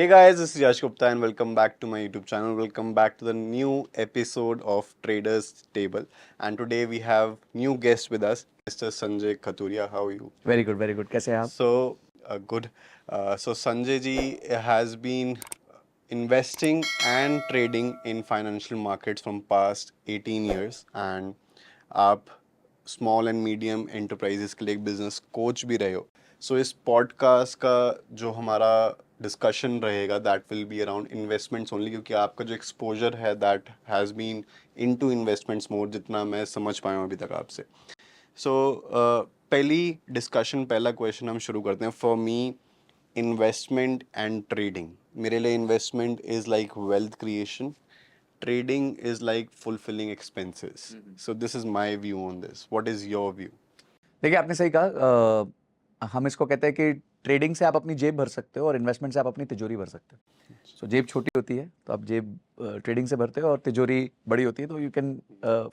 Hey guys, this is Yash Gupta and welcome back to my YouTube channel. Welcome back to the new episode of Traders Table. And today we have new guest with us, Mr. Sanjay Khaturia. How are you? Very good very good कैसे हैं आप Good. So Sanjay ji has been investing and trading in financial markets from past 18 years and आप small and medium enterprises के लिए एक business coach भी रहे हो. सो इस पॉडकास्ट का जो हमारा डिस्कशन रहेगा that will be around investments only, क्योंकि आपका जो एक्सपोजर है that has been into investments more, जितना मैं समझ पाया हूँ अभी तक आपसे. सो पहली डिस्कशन, पहला क्वेश्चन हम शुरू करते हैं. For me, investment and trading, मेरे लिए investment is like wealth creation, trading is like fulfilling expenses. So this is my view on this. What is your view? देखिए आपने सही कहा. हम इसको कहते हैं कि ट्रेडिंग से आप अपनी जेब भर सकते हो और इन्वेस्टमेंट से आप अपनी तिजोरी भर सकते हो. सो जेब छोटी होती है तो आप जेब ट्रेडिंग से भरते हो और तिजोरी बड़ी होती है तो you can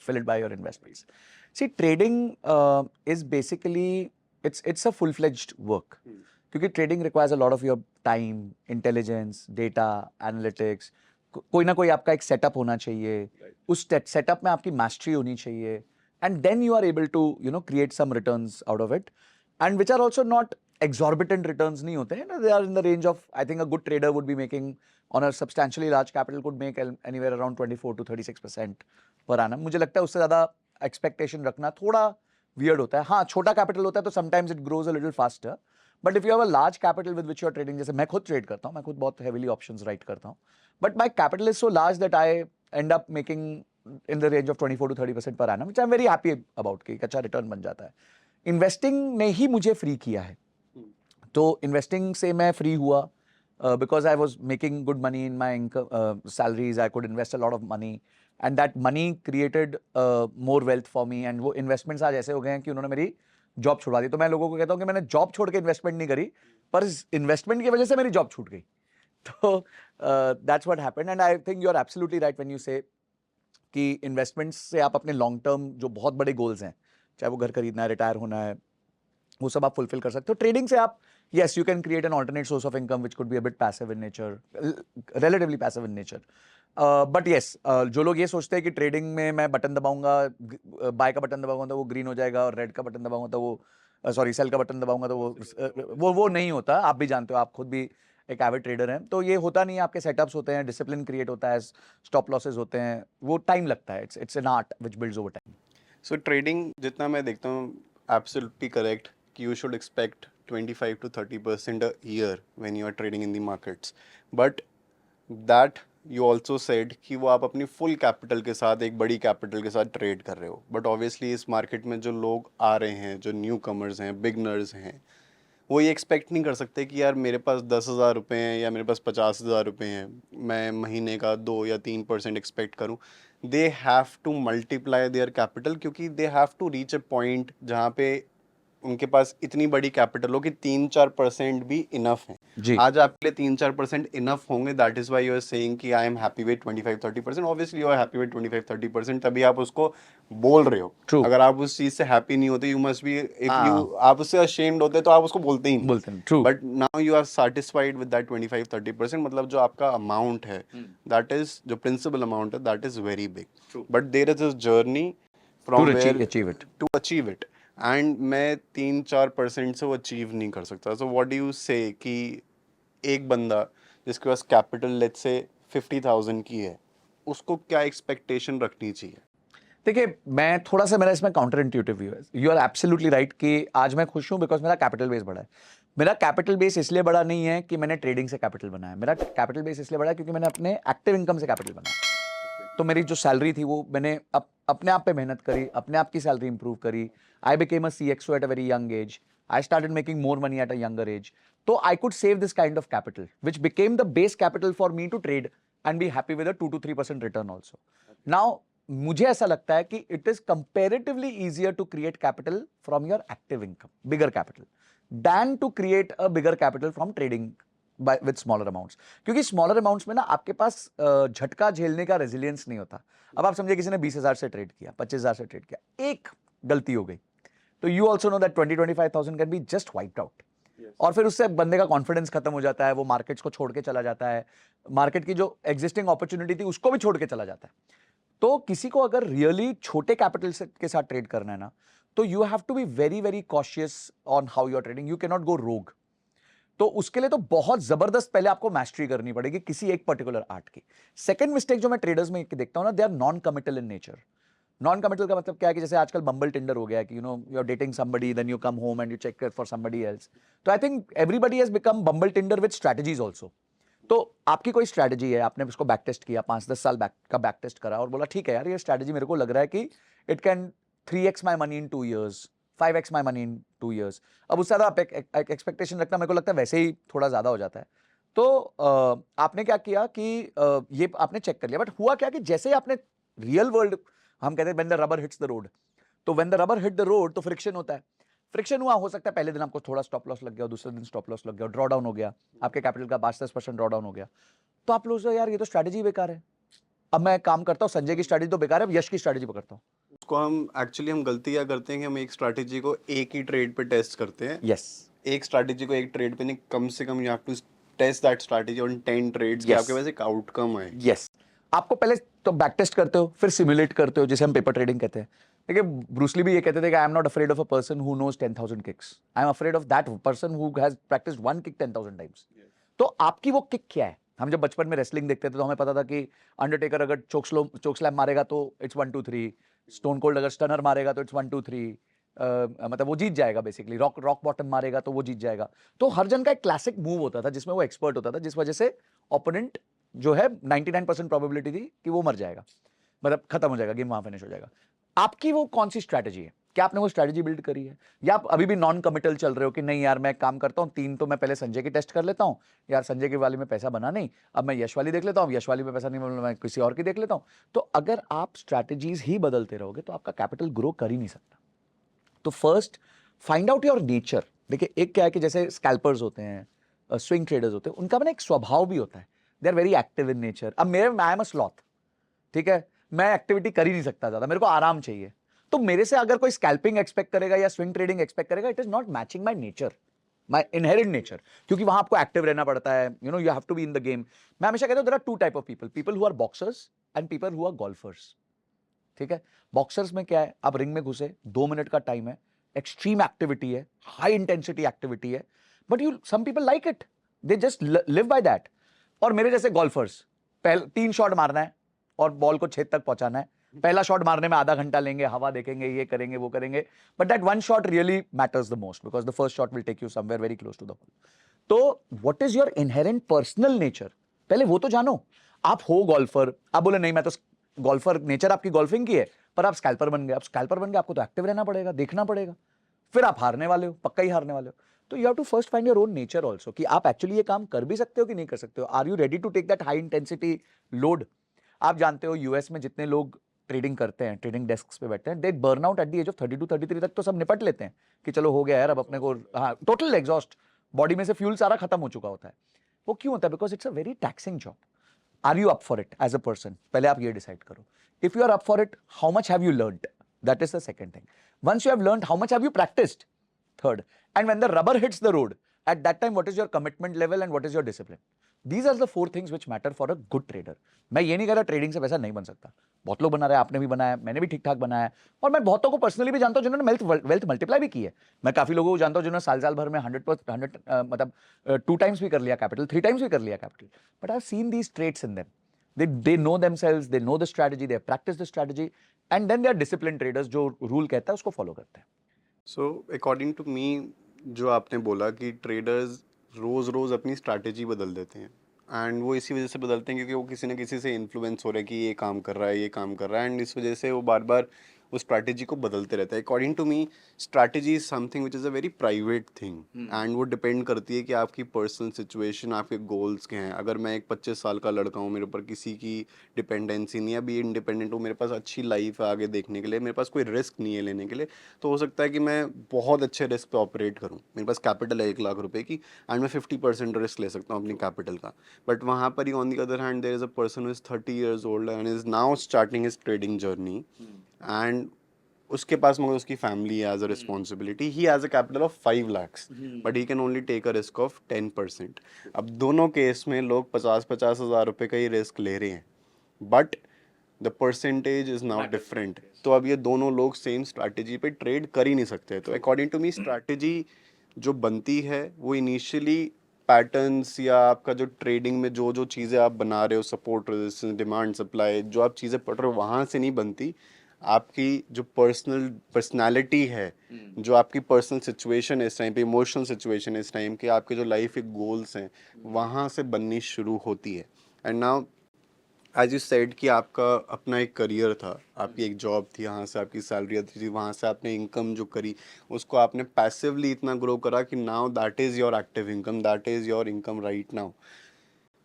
fill it by your investments. See trading is basically it's a full fledged work, क्योंकि trading requires a lot of your time, intelligence, data analytics. कोई ना कोई आपका एक सेटअप होना चाहिए, उस सेटअप में आपकी मास्टरी होनी चाहिए, and then you are able to create some returns out of it, and which are also not exorbitant returns नहीं होते हैं. They are in the range of, I think a good trader would be making on a substantially large capital could make anywhere around 24 to 36% per annum. मुझे लगता है उससे ज़्यादा expectation रखना थोड़ा weird होता है. हाँ, छोटा capital होता है तो sometimes it grows a little faster, but if you have a large capital with which you are trading, जैसे मैं खुद trade करता हूँ, मैं खुद बहुत heavily options write करता हूँ, but my capital is so large that I end up making in the range of 24 to 30% per annum, which I'm very happy about कि एक अच्छा रिटर्न बन जाता है. इन्वेस्टिंग ने ही मुझे फ्री किया है. तो इन्वेस्टिंग से मैं फ्री हुआ because I was making good money in my income, salaries. I could invest a lot of money and that money created more wealth for me. and वो इन्वेस्टमेंट्स आज ऐसे हो गए हैं कि उन्होंने मेरी जॉब छुड़वा दी. तो मैं लोगों को कहता हूँ कि मैंने जॉब छोड़ के इन्वेस्टमेंट नहीं करी, पर इन्वेस्टमेंट की वजह से मेरी जॉब छूट गई. तो that's what happened and I think you are absolutely right when you say कि इन्वेस्टमेंट्स से आप अपने लॉन्ग टर्म जो बहुत बड़े गोल्स हैं, चाहे वो घर खरीदना है, रिटायर होना है, वो सब आप फुलफिल कर सकते हो. ट्रेडिंग से आप yes you can create an alternate source of income which could be a bit passive in nature, relatively passive in nature. But yes, जो लोग ये सोचते हैं कि ट्रेडिंग में मैं बटन दबाऊंगा, बाय का बटन दबाऊंगा तो वो ग्रीन हो जाएगा और रेड का बटन दबाऊंगा तो वो सॉरी सेल का बटन दबाऊंगा तो वो नहीं होता. आप भी जानते हो, आप खुद भी एक एविड ट्रेडर हैं. तो ये होता नहीं है. आपके सेटअप्स होते हैं, डिसिप्लिन क्रिएट होता है, स्टॉप लॉसेस होते हैं, वो टाइम लगता है. It's an art which builds over time. So trading, जितना मैं देखता हूँ, absolutely correct कि you should expect 25 to 30% a year when you are trading in the markets. But that you also said कि वो आप अपनी full capital के साथ, एक बड़ी capital के साथ trade कर रहे हो. But obviously इस market में जो लोग आ रहे हैं, जो newcomers हैं, beginners हैं, वो ये एक्सपेक्ट नहीं कर सकते कि यार मेरे पास 10,000 रुपये हैं या मेरे पास 50,000 रुपये हैं, मैं महीने का 2 या 3% एक्सपेक्ट करूं. They have to multiply their capital, क्योंकि they have to reach a point जहाँ पे उनके पास इतनी बड़ी कैपिटल हो कि 3-4% भी इनफ है. जी. आज आपके लिए 3-4% इनफ होंगे. That is why you are saying कि I am happy with 25-30%. Obviously you are happy with 25-30%, तभी आप उसको बोल रहे हो. True. अगर आप उस चीज से हैप्पी नहीं होते, you must be, if you आप उससे अशेम्ड होते तो आप उसको बोलते ही नहीं. बोलते हैं. True. But now you are satisfied with that 25-30%. मतलब जो आपका अमाउंट है, दैट इज जो प्रिंसिपल अमाउंट है, that is very big. But there is a journey from where achieve it. To achieve it. And मैं 3-4% से वो अचीव नहीं कर सकता. So what do you say कि एक बंदा जिसके पास कैपिटल लेट्स से 50,000 की है, उसको क्या एक्सपेक्टेशन रखनी चाहिए? देखिए, मैं थोड़ा सा, मेरा इसमें काउंटर इंट्यूटिव व्यू है. यू आर एब्सोल्युटली राइट कि आज मैं खुश हूं बिकॉज मेरा कैपिटल बेस बड़ा है. मेरा कैपिटल बेस इसलिए बड़ा नहीं है कि मैंने ट्रेडिंग से कैपिटल बनाया. मेरा कैपिटल बेस इसलिए बड़ा है क्योंकि मैंने अपने एक्टिव इनकम से कैपिटल बनाया. तो मेरी जो सैलरी थी वो मैंने अपने आप पे मेहनत करी, अपने आप की सैलरी इंप्रूव करी. I became a CXO at a very young age. I started making more money at a younger age. तो I could save this kind of capital which became the base capital for me to trade and be happy with a 2 to 3% return also. Now मुझे ऐसा लगता है कि it is comparatively easier to create capital from your active income, bigger capital, than to create a bigger capital from trading with smaller amounts. क्योंकि smaller amounts में ना आपके पास झटका झेलने का रेजिलियंस नहीं होता. अब आप समझिए किसी ने 20,000 से ट्रेड किया, 25,000 से ट्रेड किया, एक गलती हो गई तो you also know that 20-25,000 can be just wiped out. और फिर उससे बंदे का कॉन्फिडेंस खत्म हो जाता है, वो मार्केट्स को छोड़ के चला जाता है, मार्केट की जो एग्जिस्टिंग अपॉर्चुनिटी थी उसको भी छोड़ के चला जाता है। तो किसी को अगर रियली छोटे कैपिटल के साथ ट्रेड करना है ना, तो you have to be very very cautious on how you are trading, you can not go rogue. तो उसके लिए तो बहुत जबरदस्त पहले आपको मास्टरी करनी पड़ेगी किसी एक पर्टिकुलर आर्ट की। सेकंड मिस्टेक जो मैं ट्रेडर्स में देखता हूं ना, they are non committal in nature. Non committal का मतलब क्या है कि जैसे आजकल बम्बल टिंडर हो गया है कि you are dating somebody, then you come home and you check for somebody else. तो I think everybody has become Bumble Tinder with strategies also. तो आपकी कोई स्ट्रैटेजी है, आपने उसको बैक टेस्ट किया, 5-10 साल बैक का बैक टेस्ट करा और बोला ठीक है यार, ये स्ट्रैटेजी मेरे को लग रहा है कि it can 3x my money in 2 years, 5x my money in 2 years। अब उससे ज़्यादा एक्सपेक्टेशन रखना मेरे को लगता है वैसे ही थोड़ा ज़्यादा हो जाता है। तो आपने क्या किया कि ये आपने चेक कर लिया, बट हुआ क्या कि जैसे ही आपने रियल वर्ल्ड, हम कहते हैं when the rubber hits the road, तो when the rubber hit the road तो फ्रिक्शन होता है। फ्रिक्शन हुआ, हो सकता है पहले दिन आपको थोड़ा स्टॉप लॉस लग गया, दूसरे दिन स्टॉप लॉस लग गया, ड्रॉ डाउन हो गया, आपके कैपिटल का 5-10% ड्रॉ डाउन हो गया। तो आप लोग यार ये तो स्ट्रैटेजी बेकार है। अब मैं काम करता हूँ, संजय की स्ट्रैटेजी तो बेकार है, अब यश की स्ट्रैटेजी पकड़ता हूँ। उसको हम गलती क्या करते हैं कि हम एक स्ट्रैटेजी को एक ही ट्रेड पे टेस्ट करते हैं। यस एक स्ट्रैटेजी को एक ट्रेड पे नहीं, कम से कम you have to test that strategy on 10 trades कि आपके यस पास एक आउटकम आए। यस। आपको पहले तो बैक टेस्ट करते हो, फिर सिमुलेट करते हो, जिसे हम पेपर ट्रेडिंग कहते हैं। देखिए ब्रूसली भी ये कहते थे कि I am not afraid of a person who knows 10,000 kicks, I am afraid of that person who has practised one kick 10,000 times. तो आपकी वो किक क्या है? हम जब बचपन में रेसलिंग देखते थे तो हमें पता था कि अंडरटेकर अगर चोक स्लैम मारेगा तो इट्स 1-2-3, स्टोन कोल्ड अगर स्टनर मारेगा तो इट्स 1-2-3, मतलब वो जीत जाएगा बेसिकली, रॉक रॉक बॉटम मारेगा तो वो जीत जाएगा। तो हर जन का एक क्लासिक मूव होता था जिसमें वो एक्सपर्ट होता था, जिस वजह से ओपोनेंट जो है 99% प्रोबेबिलिटी थी कि वो मर जाएगा, मतलब खत्म हो जाएगा, गेम वहां फिनिश हो जाएगा। आपकी वो कौन सी स्ट्रैटेजी है? क्या आपने वो स्ट्रैटेजी बिल्ड करी है, या आप अभी भी नॉन कमिटल चल रहे हो कि नहीं यार मैं काम करता हूँ 3 तो मैं पहले संजय की टेस्ट कर लेता हूँ, यार संजय की वाली में पैसा बना नहीं, अब मैं यश वाली देख लेता हूँ, यश वाली में पैसा नहीं बना, मैं किसी और की देख लेता हूँ। तो अगर आप स्ट्रैटेजीज ही बदलते रहोगे तो आपका कैपिटल ग्रो कर ही नहीं सकता। तो first find out your nature. देखिए एक क्या है कि जैसे स्कैल्पर्स होते हैं, स्विंग ट्रेडर्स होते हैं, उनका मैंने एक स्वभाव भी होता है, they are very active in nature. अब मेरे आई एम अ स्लॉथ, ठीक है, मैं एक्टिविटी कर ही नहीं सकता ज्यादा, मेरे को आराम चाहिए। तो मेरे से अगर कोई स्कैल्पिंग एक्सपेक्ट करेगा या स्विंग ट्रेडिंग एक्सपेक्ट करेगा, it is not matching my nature, my inherent nature, क्योंकि वहां आपको एक्टिव रहना पड़ता है, you have to be in the game. मैं हमेशा कहता हूं there are two type of people, people who are boxers and people who are golfers. ठीक है, बॉक्सर्स में क्या है, आप रिंग में घुसे, 2 मिनट का टाइम है, एक्सट्रीम एक्टिविटी है, हाई इंटेंसिटी एक्टिविटी है, but you some people like it, they just live by that. और मेरे जैसे गोल्फर्स, पहले 3 शॉट मारना है और बॉल को छेद तक पहुंचाना है, पहला शॉट मारने में आधा घंटा लेंगे, हवा देखेंगे, ये करेंगे वो करेंगे, but that one shot really matters the most because the first shot will take you somewhere very close to the ball. तो what is your inherent personal nature, पहले वो तो जानो। आप हो गोल्फर, आप बोले नहीं मैं तो गोल्फर, नेचर आपकी गोल्फिंग की है, पर आप स्कैल्पर बन गए, आप स्कैल्पर बन गए, आपको तो एक्टिव रहना पड़ेगा, देखना पड़ेगा, फिर आप हारने वाले हो, पक्का ही हारने वाले हो। तो you have to first find your own nature also, कि आप एक्चुअली ये काम कर भी सकते हो कि नहीं कर सकते हो, are you ready to take that high intensity load. आप जानते हो यूएस में जितने लोग ट्रेडिंग करते हैं, ट्रेडिंग डेस्क पे बैठते हैं, they burn out at the age of 32-33 तक, तो सब निपट लेते हैं कि चलो हो गया यार, अब अपने को, हाँ, टोटल एग्जॉस्ट, बॉडी में से फ्यूल सारा खत्म हो चुका होता है। वो क्यों होता है? Because it's a very taxing job. Are you up for it as a person? पहले आप ये डिसाइड करो। If you are up for it, how much have you learned? That is the second thing. Once you have learned, how much have you practised? Third, and when the rubber hits the road, at that time, what is your commitment level and what is your discipline? These are the 4 things which matter for a good trader. मैं ये नहीं कह रहा trading से पैसा नहीं बन सकता, बहुत लोग बना रहे हैं, आपने भी बनाया, मैंने भी ठीक ठाक बनाया, और मैं बहुतों को पर्सनली भी जानता हूं जिन्होंने वेल्थ मल्टीप्लाई भी की है। मैं काफी लोगों को जानता हूं जिन्होंने साल भर में 100 मतलब 2 टाइम्स भी कर लिया कैपिटल, 3 टाइम्स भी कर लिया capital, but I have seen these traits in them. they know themselves, they know the strategy, they have practiced the strategy, and then they are disciplined traders, जो रूल कहता है उसको फॉलो करते हैं। सो according to मी, जो आपने बोला कि ट्रेडर्स रोज़ रोज़ अपनी स्ट्रैटेजी बदल देते हैं, एंड वो इसी वजह से बदलते हैं क्योंकि वो किसी न किसी से इन्फ्लुएंस हो रहा है कि ये काम कर रहा है, ये काम कर रहा है, एंड इस वजह से वो बार बार उस स्ट्रैटेजी को बदलते रहता है। According to me, strategy is something which is a very private thing, and वो डिपेंड करती है कि आपकी पर्सनल सिचुएशन, आपके गोल्स क्या हैं। अगर मैं एक 25 साल का लड़का हूँ, मेरे ऊपर किसी की डिपेंडेंसी नहीं है, अभी इंडिपेंडेंट हूँ, मेरे पास अच्छी लाइफ है आगे देखने के लिए, मेरे पास कोई रिस्क नहीं है लेने के लिए, तो हो सकता है कि मैं बहुत अच्छे रिस्क पे ऑपरेट करूँ। मेरे पास कैपिटल है 1 लाख रुपए की, एंड मैं 50% रिस्क ले सकता हूँ अपनी कैपिटल का। बट वहाँ पर ही on the other hand there is a person who is 30 years old and is now starting his trading journey, and उसके पास मगर उसकी family as a responsibility, he has a capital of 5 lakhs but he can only take a risk of 10%। अब दोनों case में लोग 50-50 हज़ार रुपये का ही रिस्क ले रहे हैं, but the percentage is now different. तो अब ये दोनों लोग सेम स्ट्रैटेजी पे ट्रेड कर ही नहीं सकते। तो अकॉर्डिंग टू मी स्ट्रैटेजी जो बनती है वो इनिशियली पैटर्न्स या आपका जो ट्रेडिंग में जो जो चीज़ें आप बना रहे हो, सपोर्ट रेजिस्टेंस डिमांड सप्लाई, जो आप चीज़ें पढ़ रहे हो वहाँ से नहीं बनती। आपकी जो पर्सनालिटी है, जो आपकी पर्सनल सिचुएशन है इस टाइम पे, इमोशनल सिचुएशन है इस टाइम के, आपके जो लाइफ के गोल्स हैं वहाँ से बननी शुरू होती है। And now as you said कि आपका अपना एक करियर था, आपकी एक जॉब थी, यहाँ से आपकी सैलरी आती थी, वहाँ से आपने इनकम जो करी उसको आपने पैसिवली इतना ग्रो करा कि now that is your active income, that is your income right now.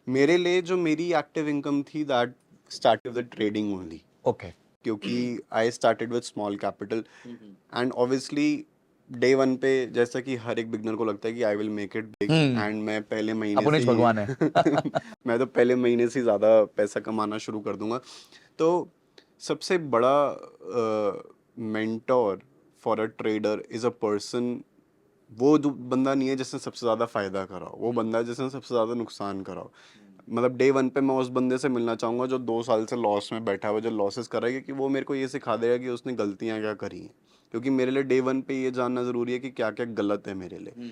मेरे लिए जो मेरी एक्टिव इनकम थी that started with trading only, okay. क्योंकि I started with small capital and obviously day one पे जैसा कि हर एक बिगनर को लगता है कि I will make it big and मैं पहले महीने से अपुनेश ही भगवान है। मैं तो पहले महीने से ही ज़्यादा पैसा कमाना शुरू कर दूंगा। तो सबसे बड़ा mentor for a trader is a person, वो जो बंदा नहीं है जिसने सबसे ज़्यादा फ़ायदा करा हो, वो बंदा है जिसने सबसे ज़्यादा नुकसान करा हो। मतलब डे वन पे मैं उस बंदे से मिलना चाहूँगा जो 2 साल से लॉस में बैठा हुआ, जो लॉसेस कर रहा है, क्योंकि वो मेरे को ये सिखा देगा कि उसने गलतियाँ क्या करी हैं। क्योंकि मेरे लिए डे वन पे ये जानना ज़रूरी है कि क्या क्या गलत है मेरे लिए।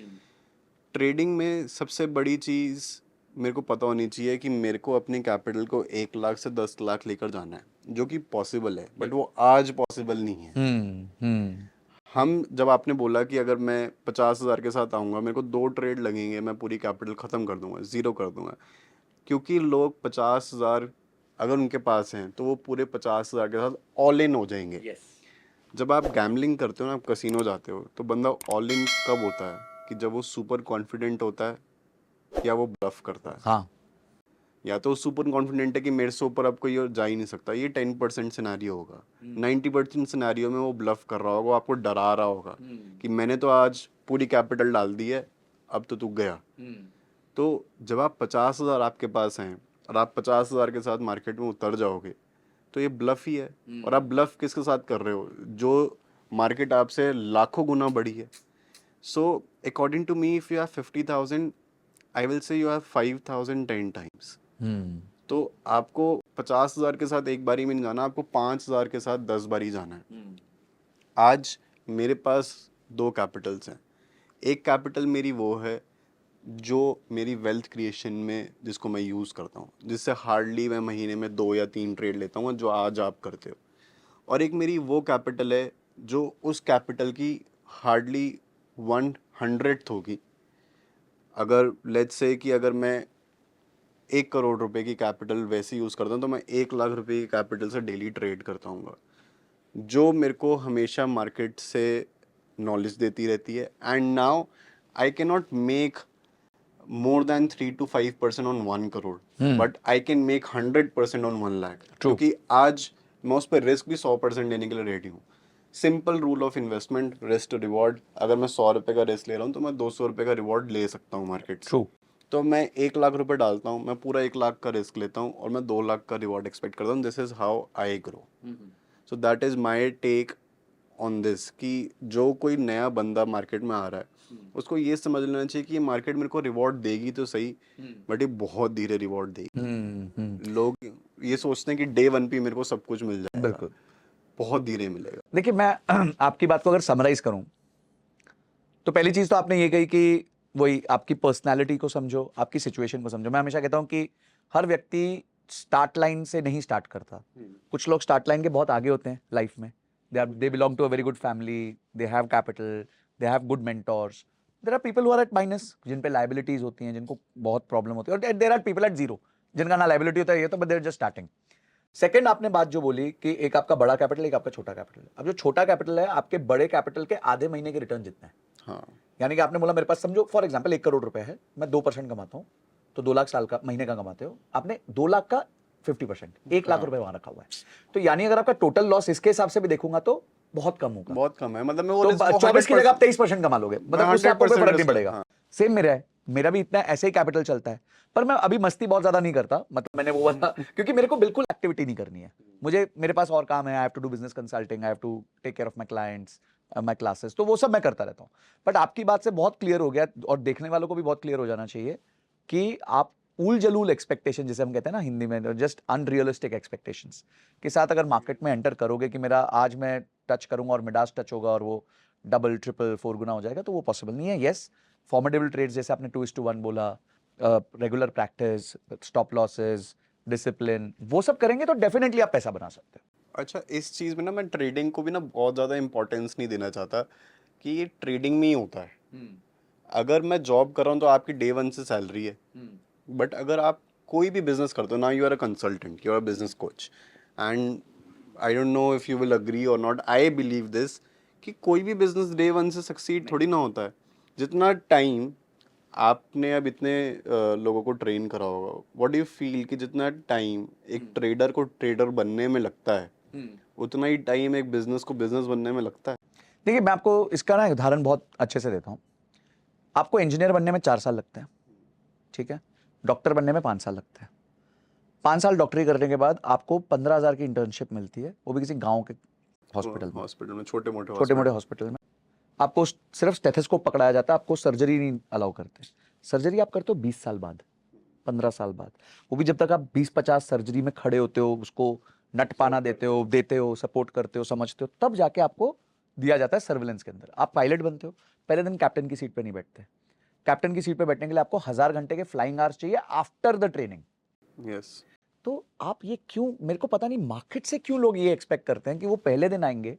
ट्रेडिंग में सबसे बड़ी चीज़ मेरे को पता होनी चाहिए कि मेरे को अपनी कैपिटल को 1 लाख से 10 लाख लेकर जाना है, जो कि पॉसिबल है, बट वो आज पॉसिबल नहीं है। हम जब आपने बोला कि अगर मैं 50 हज़ार के साथ आऊँगा, मेरे को 2 ट्रेड लगेंगे, मैं पूरी कैपिटल ख़त्म कर दूंगा, ज़ीरो कर दूंगा। क्योंकि लोग 50 हज़ार अगर उनके पास हैं तो वो पूरे 50 हज़ार के साथ ऑल इन हो जाएंगे। जब आप गैम्बलिंग करते हो ना, आप कसिनो जाते हो, तो बंदा ऑल इन कब होता है? कि जब वो सुपर कॉन्फिडेंट होता है या वो ब्लफ करता है। हाँ। या तो सुपर कॉन्फिडेंट है कि मेरे से ऊपर अब कोई और जा ही नहीं सकता, ये 10% सिनेरियो होगा। 90% सिनेरियो में वो ब्लफ कर रहा होगा, वो आपको डरा रहा होगा कि मैंने तो आज पूरी कैपिटल डाल दी है, अब तो तू गया। तो जब आप 50 हज़ार आपके पास हैं और आप 50 हज़ार के साथ मार्केट में उतर जाओगे तो ये ब्लफ ही है। और आप ब्लफ किसके साथ कर रहे हो? जो मार्केट आपसे लाखों गुना बड़ी है। So according to me if you have 50,000 I will say you have 5,000 10 times. तो आपको 50 हज़ार के साथ एक बारी में नहीं जाना, आपको 5 हज़ार के साथ 10 बारी जाना है। आज मेरे पास 2 कैपिटल्स हैं। एक कैपिटल मेरी वो है जो मेरी वेल्थ क्रिएशन में जिसको मैं यूज़ करता हूँ, जिससे हार्डली मैं महीने में 2 या 3 ट्रेड लेता हूँ, जो आज आप करते हो। और एक मेरी वो कैपिटल है जो उस कैपिटल की हार्डली 1/100th होगी। अगर लेट्स से कि अगर मैं 1 करोड़ रुपए की कैपिटल वैसे यूज़ करता हूँ तो मैं 1 लाख रुपए की कैपिटल से डेली ट्रेड करता हूँ, जो मेरे को हमेशा मार्केट से नॉलेज देती रहती है। And now I can not make more than 3 to 5% on 1 crore, but I can make 100% on 1 lakh। क्योंकि आज मैं उस पर रिस्क भी 100% लेने के लिए रेडी हूँ। Simple rule of investment, risk to reward. अगर मैं 100 रुपये का रिस्क ले रहा हूँ तो मैं 200 रुपये का रिवॉर्ड ले सकता हूँ मार्केट से। तो मैं 1 लाख रुपए डालता हूँ, मैं पूरा 1 लाख का रिस्क लेता हूँ और मैं 2 लाख का रिवॉर्ड एक्सपेक्ट करता हूँ। This is how I grow. So that is my take on this कि जो कोई नया बंदा मार्केट में आ रहा है उसको ये समझ लेना चाहिए कि ये मार्केट मेरे को रिवॉर्ड देगी तो सही, बट ये बहुत धीरे रिवॉर्ड देगी। लोग ये सोचते हैं कि डे वन पे मेरे को सब कुछ मिल जाएगा, बिल्कुल। बहुत धीरे मिलेगा। देखिए, मैं आपकी बात को अगर समराइज करूं तो पहली चीज तो आपने ये कही कि वही आपकी पर्सनालिटी को समझो, आपकी सिचुएशन को समझो। मैं हमेशा कहता हूं कि हर व्यक्ति स्टार्ट लाइन से नहीं स्टार्ट करता। कुछ लोग स्टार्ट लाइन के बहुत आगे होते हैं लाइफ में। They belong to a very good family, they have capital, they have good mentors. There are people who are at minus, जिन पे लाइबिलिटीज होती हैं, जिनको बहुत प्रॉब्लम होती है, और there are people at zero, जिनका ना लाइबिलिटी होता है ये तो, but they're just starting. Second, आपने बात जो बोली कि एक आपका बड़ा कैपिटल, एक आपका छोटा कैपिटल है। अब जो छोटा कैपिटल है आपके बड़े कैपिटल के आधे महीने के रिटर्न जितना है। हाँ, यानी कि आपने बोला मेरे पास समझो फॉर एग्जांपल 1 करोड़ रुपए है, मैं 2% कमाता हूं, तो 2 लाख साल का महीने का कमाते हो, आपने 2 लाख का 50%, 1 लाख रुपए वहां रखा हुआ है। तो यानी अगर आपका टोटल लॉस इसके हिसाब से भी देखूंगा तो बहुत कम होगा। बहुत कम है। मतलब मैं वो तो रिस्क को 24 की जगह आप 100% 23% कमा लोगे, मतलब मैं उससे आपको कोई 100% फर्क नहीं रिस्क, पड़ेगा। हाँ। सेम मेरा है, मेरा भी इतना ऐसे ही कैपिटल चलता है, पर मैं अभी मस्ती बहुत ज्यादा नहीं करता, मतलब मैंने वो वाला क्योंकि मेरे को बिल्कुल एक्टिविटी नहीं करनी है, मुझे मेरे पास और काम है, I have to do business consulting, I have to take care of my clients, my classes, तो वो सब मैं करता रहता हूँ। बट आपकी बात से बहुत क्लियर हो गया और देखने वालों को भी बहुत क्लियर हो जाना चाहिए कि आप उल जलूल एक्सपेक्टेशन जिसे हम कहते हैं ना हिंदी में, जस्ट अनरियलिस्टिक एक्सपेक्टेशंस के साथ अगर मार्केट में एंटर करोगे कि मेरा आज मैं टच करूंगा और मिडास टच होगा और वो डबल ट्रिपल 4 गुना हो जाएगा, तो वो पॉसिबल नहीं है। यस, फॉर्मेडेबल ट्रेड्स जैसे आपने 2:1 बोला, regular practice, stop losses, discipline, वो सब करेंगे तो डेफिनेटली आप पैसा बना सकते हो। अच्छा, इस चीज़ में ना मैं ट्रेडिंग को भी ना बहुत ज़्यादा इंपॉर्टेंस नहीं देना चाहता कि ये ट्रेडिंग में ही होता है। अगर मैं जॉब कर रहा हूँ तो आपकी डे वन से सैलरी है, बट अगर आप कोई भी बिजनेस करते हो ना, you are a consultant, you are a business coach, and I don't know if you will agree और नॉट, आई बिलीव दिस कि कोई भी बिजनेस डे वन से सक्सीड थोड़ी ना होता है। जितना टाइम आपने अब इतने लोगों को ट्रेन करा होगा, व्हाट डू यू फील कि जितना टाइम एक ट्रेडर को ट्रेडर बनने में लगता है, उतना ही टाइम एक बिजनेस को बिजनेस बनने में लगता है? देखिए, मैं आपको इसका ना उदाहरण बहुत अच्छे से देता हूँ। आपको इंजीनियर बनने में 4 साल लगते हैं, ठीक है, डॉक्टर बनने में 5 साल लगते हैं। 5 साल डॉक्टरी करने के बाद आपको 15,000 की इंटर्नशिप मिलती है, वो भी किसी गांव के हॉस्पिटल में, हॉस्पिटल में, छोटे मोटे छोटे मोटे हॉस्पिटल। हॉस्पिटल में। आपको सिर्फ स्टेथोस्कोप पकड़ाया जाता है, आपको सर्जरी नहीं अलाउ करते। सर्जरी आप करते हो 20 साल बाद, 15 साल बाद, वो भी जब तक आप 20-50 सर्जरी में खड़े होते हो, उसको नट पाना देते हो, सपोर्ट करते हो, समझते हो, तब जाके आपको दिया जाता है सर्विलेंस के अंदर। आप पायलट बनते हो, पहले दिन कैप्टन की सीट पे नहीं बैठते। कैप्टन की सीट पे बैठने के लिए आपको 1000 घंटे के फ्लाइंग आवर्स चाहिए आफ्टर द ट्रेनिंग। यस। तो आप ये क्यों, मेरे को पता नहीं मार्केट से क्यों लोग ये एक्सपेक्ट करते हैं कि वो पहले दिन आएंगे,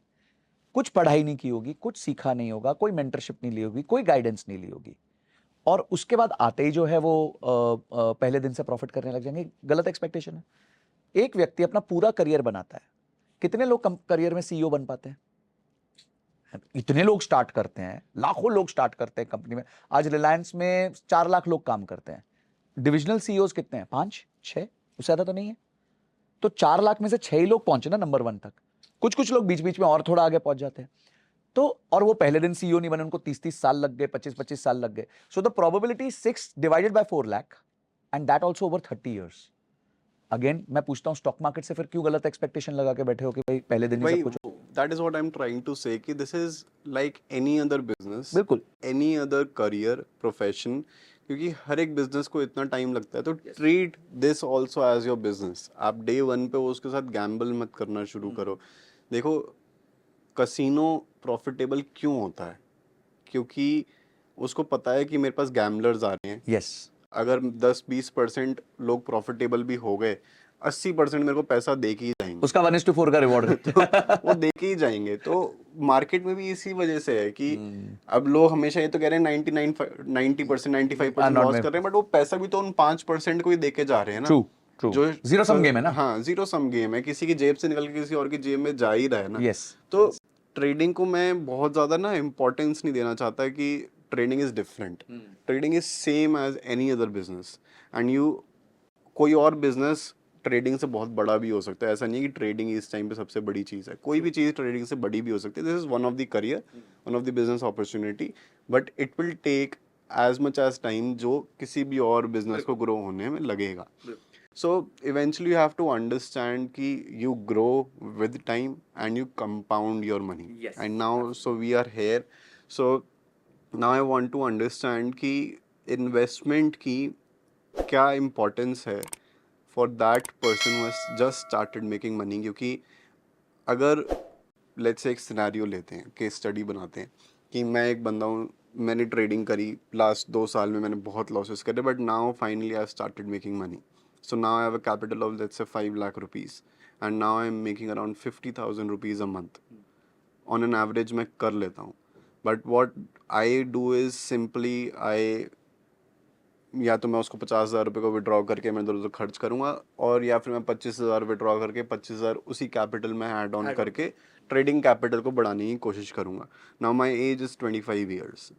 कुछ पढ़ाई नहीं की होगी, कुछ सीखा नहीं होगा, कोई मेंटरशिप नहीं ली होगी, कोई गाइडेंस नहीं ली होगी, और उसके बाद आते ही जो है वो पहले दिन से प्रॉफिट करने लग जाएंगे। गलत एक्सपेक्टेशन है। एक व्यक्ति अपना पूरा करियर बनाता है, कितने लोग करियर में सीईओ बन पाते हैं? इतने लोग स्टार्ट करते हैं, लाखों लोग स्टार्ट करते हैं कंपनी में। आज रिलायंस में 4 लाख लोग काम करते हैं, डिविजनल सीईओज कितने हैं? 5-6, उससे ज्यादा तो नहीं है। तो 4 लाख में से 6 ही लोग पहुंचे ना नंबर 1 तक। कुछ कुछ लोग बीच बीच में और थोड़ा आगे पहुंच जाते हैं। तो और वो पहले दिन सीईओ नहीं बने, उनको 30-30 साल लग गए, 25-25 साल लग गए। So the probability 6 divided by 4 lakh, and that also over 30 years. Again मैं पूछता हूं, स्टॉक मार्केट से फिर क्यों गलत एक्सपेक्टेशन लगा के बैठे हो कि भाई पहले दिन ही सब वही, कुछ? That is what I am trying to say कि this is like any other business, बिल्कुल। एनी अदर करियर प्रोफेशन, क्योंकि हर एक बिजनेस को इतना टाइम लगता है, तो treat this also as your business. आप डे वन पे उसके साथ गैम्बल मत करना शुरू करो। देखो, कसिनो प्रॉफिटेबल क्यों होता है? क्योंकि उसको पता है कि मेरे पास गैम्बलर्स आ रहे हैं। यस। अगर 10-20% लोग प्रॉफिटेबल भी हो गए, 80% मेरे को पैसा दे के ही जाएंगे। उसका 1:4 का रिवॉर्ड तो वो दे के ही जाएंगे। तो मार्केट में भी इसी वजह से है कि अब लोग हमेशा ये तो कह रहे हैं 90% 95% नॉट लॉस में। कर रहे हैं, बट वो पैसा भी तो उन 5% को ही दे के जा रहे हैं ना। True, true. जो जीरो सम गेम है ना। हाँ, जीरो सम गेम है, किसी की जेब से निकल के किसी और की जेब में जा ही रहा है ना। यस। तो ट्रेडिंग को मैं बहुत ज़्यादा ना इम्पोर्टेंस नहीं देना चाहता कि trading is different. Trading is same as any other business, and you, कोई और बिजनेस ट्रेडिंग से बहुत बड़ा भी हो सकता है। ऐसा नहीं है कि ट्रेडिंग इस टाइम पे सबसे बड़ी चीज़ है, कोई भी चीज़ ट्रेडिंग से बड़ी भी हो सकती है। This is one of the career, one of the business opportunity, but it will take as much as time जो किसी भी और बिजनेस को ग्रो होने में लगेगा। So eventually you have to understand कि you grow with time and you compound your money. Yes, And now so we are here. So now I want to understand कि investment की क्या importance है for that person who has just started making money। क्योंकि अगर let's say एक scenario लेते हैं, case study बनाते हैं कि मैं एक बंदा हूँ, मैंने ट्रेडिंग करी, लास्ट 2 साल में मैंने बहुत लॉसेस करे, but now finally I started making money. So now I have a capital of let's say 5 lakh rupees, and now I am making around 50,000 rupees a month. On an average मैं कर लेता हूँ, but what I do is simply I, या तो मैं उसको 50,000 रुपये को विड्रॉ करके मैं इधर उधर खर्च करूँगा, और या फिर मैं 25,000 विड्रॉ करके 25,000 उसी कैपिटल में ऐड ऑन करके ट्रेडिंग कैपिटल को बढ़ाने की कोशिश करूँगा। Now my age is 25 years,